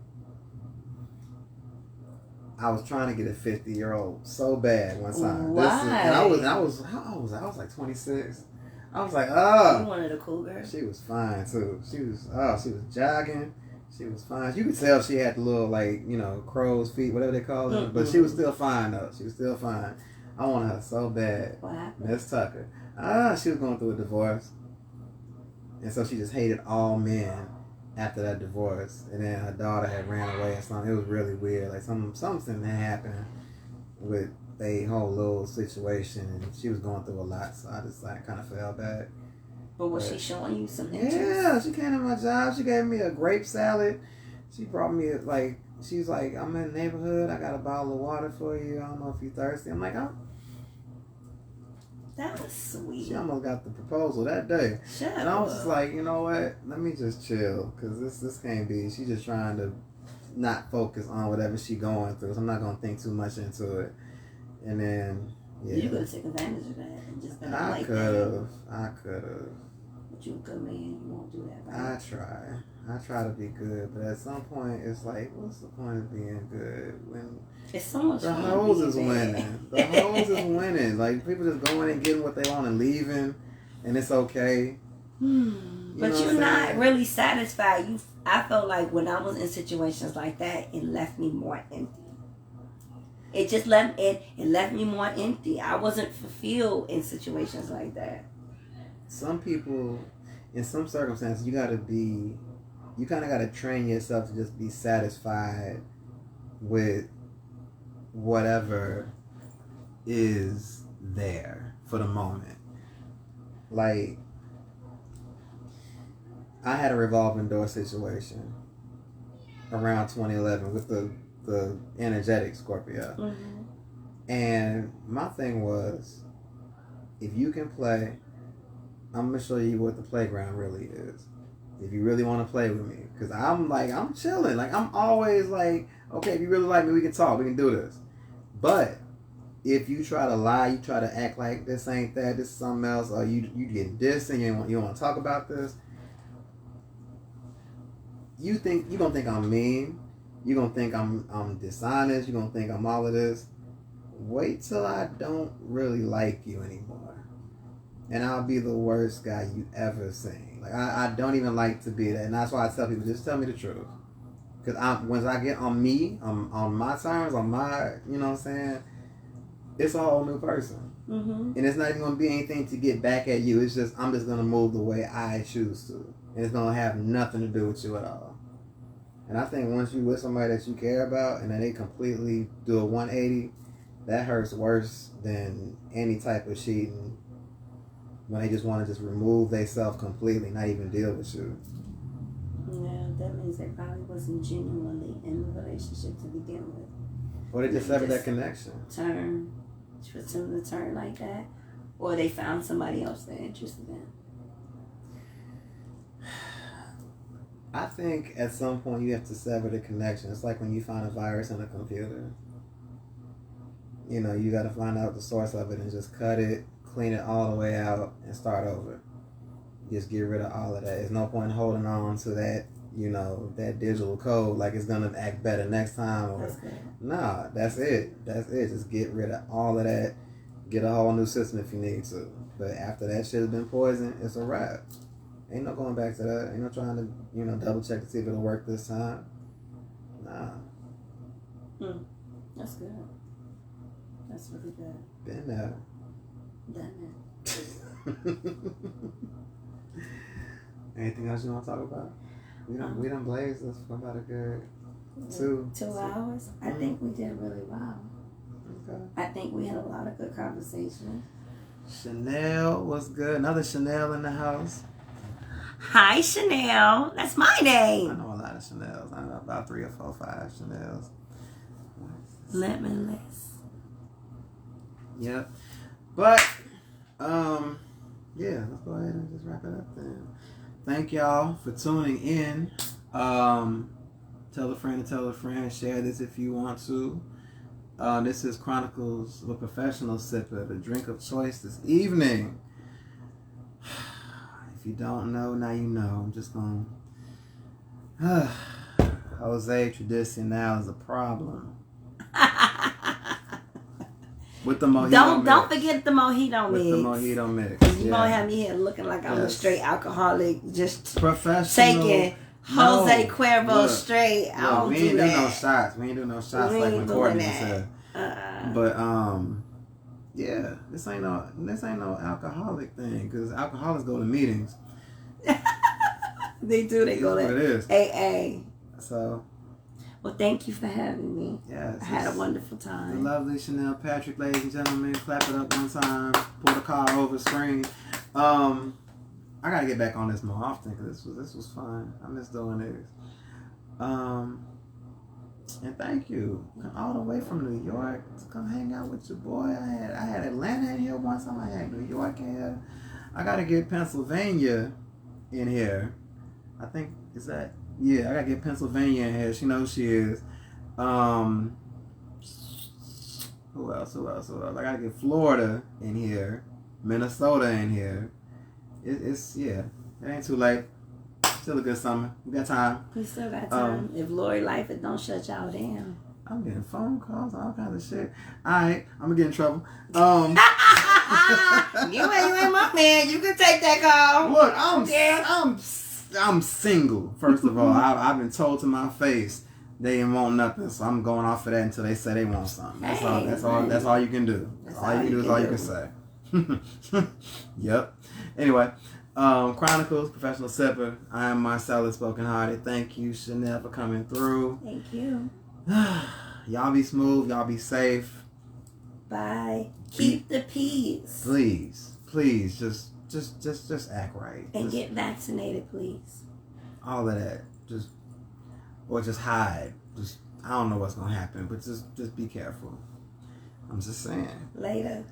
I was trying to get a 50-year-old so bad one time. Why? How old was I? I was like 26. I was like, oh. You wanted a cougar? She was fine too. She was jogging. She was fine. You could tell she had the little crow's feet, whatever they call it. But she was still fine though. She was still fine. I wanted her so bad. What happened? Miss Tucker. She was going through a divorce. And so she just hated all men after that divorce. And then her daughter had ran away or something. It was really weird. Like something had happened with a whole little situation. And she was going through a lot. So I just kind of fell back. But was she showing you some interest? Yeah, she came to my job. She gave me a grape salad. She brought me she's like, I'm in the neighborhood. I got a bottle of water for you. I don't know if you're thirsty. I'm like, oh. That was sweet. She almost got the proposal that day. Shut and I was just like, you know what? Let me just chill. Because this can't be. She's just trying to not focus on whatever she's going through. So I'm not going to think too much into it. And then, yeah. You could have taken advantage of that and just been I could have. But that you're a good man, you won't do that, right? I try to be good, but at some point it's like, what's the point of being good when it's so much the fun hoes is being bad. winning? The hoes is winning. Like, people just going and getting what they want and leaving, and it's okay. But you're not really satisfied. I felt like when I was in situations like that, it left me more empty. It just left me more empty. I wasn't fulfilled in situations like that. Some people, in some circumstances, you kind of gotta train yourself to just be satisfied with whatever is there for the moment. Like, I had a revolving door situation around 2011 with the energetic Scorpio. Mm-hmm. And my thing was, if you can play, I'm going to show you what the playground really is. If you really want to play with me. Because I'm chilling. Like, I'm always like, okay, if you really like me, we can talk. We can do this. But if you try to lie, you try to act like this ain't that, this is something else, or you get this and you don't want to talk about this, you're going to think I'm mean. You're going to think I'm dishonest. You're going to think I'm all of this. Wait till I don't really like you anymore. And I'll be the worst guy you ever seen. Like, I don't even like to be that. And that's why I tell people, just tell me the truth. Because once I get on me, on my terms, on my, you know what I'm saying, it's a whole new person. Mm-hmm. And it's not even going to be anything to get back at you. It's just, I'm just going to move the way I choose to. And it's going to have nothing to do with you at all. And I think once you with somebody that you care about and then they completely do a 180, that hurts worse than any type of cheating when they just want to just remove themselves completely, not even deal with you. Yeah, that means they probably wasn't genuinely in the relationship to begin with. Or they just severed that connection. For them to turn like that. Or they found somebody else they're interested in. I think at some point you have to sever the connection. It's like when you find a virus in a computer. You know, you got to find out the source of it and just cut it, clean it all the way out, and start over. Just get rid of all of that. There's no point holding on to that, you know, that digital code like it's going to act better next time. Or, that's good. Nah, that's it. That's it. Just get rid of all of that. Get a whole new system if you need to. But after that shit has been poisoned, it's a wrap. Ain't no going back to that. Ain't no trying to, you know, double check to see if it'll work this time. Nah. That's good. That's really good. Been there. Done it. Anything else you want to talk about? We done blazed this for about a good 2 hours. I think we did really well. Okay. I think we had a lot of good conversation. Chanelle was good. Another Chanelle in the house. Hi, Chanelle. That's my name. I know a lot of Chanelles. I know about 3 or 4, 5 Chanelles. Limitless. Yep. But, yeah, let's go ahead and just wrap it up then. Thank y'all for tuning in. Tell a friend to tell a friend. Share this if you want to. This is Chronicles of a Professional Sipper, the drink of choice this evening. If you don't know, now you know. I'm just going to... Jose Tradicional is a problem. With the mojito mix. Don't forget the mojito mix. With the mojito mix. Because you're going to have me here looking like I'm a straight alcoholic. Just professional. Taking Jose Cuervo straight. I don't we ain't do no shots. We ain't do no shots like when Courtney said. But yeah, this ain't no alcoholic thing because alcoholics go to meetings. They do. They go to what it is. AA. So. Well, thank you for having me. Yes, I had a wonderful time. The lovely Chanelle Patrick, ladies and gentlemen. Clap it up one time. Pull the car over screen. I gotta get back on this more often because this was fun. I miss doing this. And thank you all the way from New York to come hang out with your boy. I had Atlanta in here one time. I had New York in here. I gotta get Pennsylvania in here. I think is that. Yeah, I gotta get Pennsylvania in here. She knows she is. Who else? I gotta get Florida in here. Minnesota in here. It's It ain't too late. Still a good summer. We got time. We still got time. If Lori Life, it don't shut y'all down. I'm getting phone calls, all kinds of shit. Alright, I'm gonna get in trouble. You ain't my man. You can take that call. Look, I'm single. First of all, I've been told to my face they didn't want nothing, so I'm going off of that until they say they want something. That's all you can do. All you can do is all you can say. Yep. Anyway, Chronicles, Professional Sipper. I am Marcellus Spoken Hearted. Thank you, Chanelle, for coming through. Thank you. Y'all be smooth. Y'all be safe. Bye. Keep the peace. Please, just act right. And get vaccinated, please. All of that. Just hide. I don't know what's gonna happen, but just be careful. I'm just saying. Later.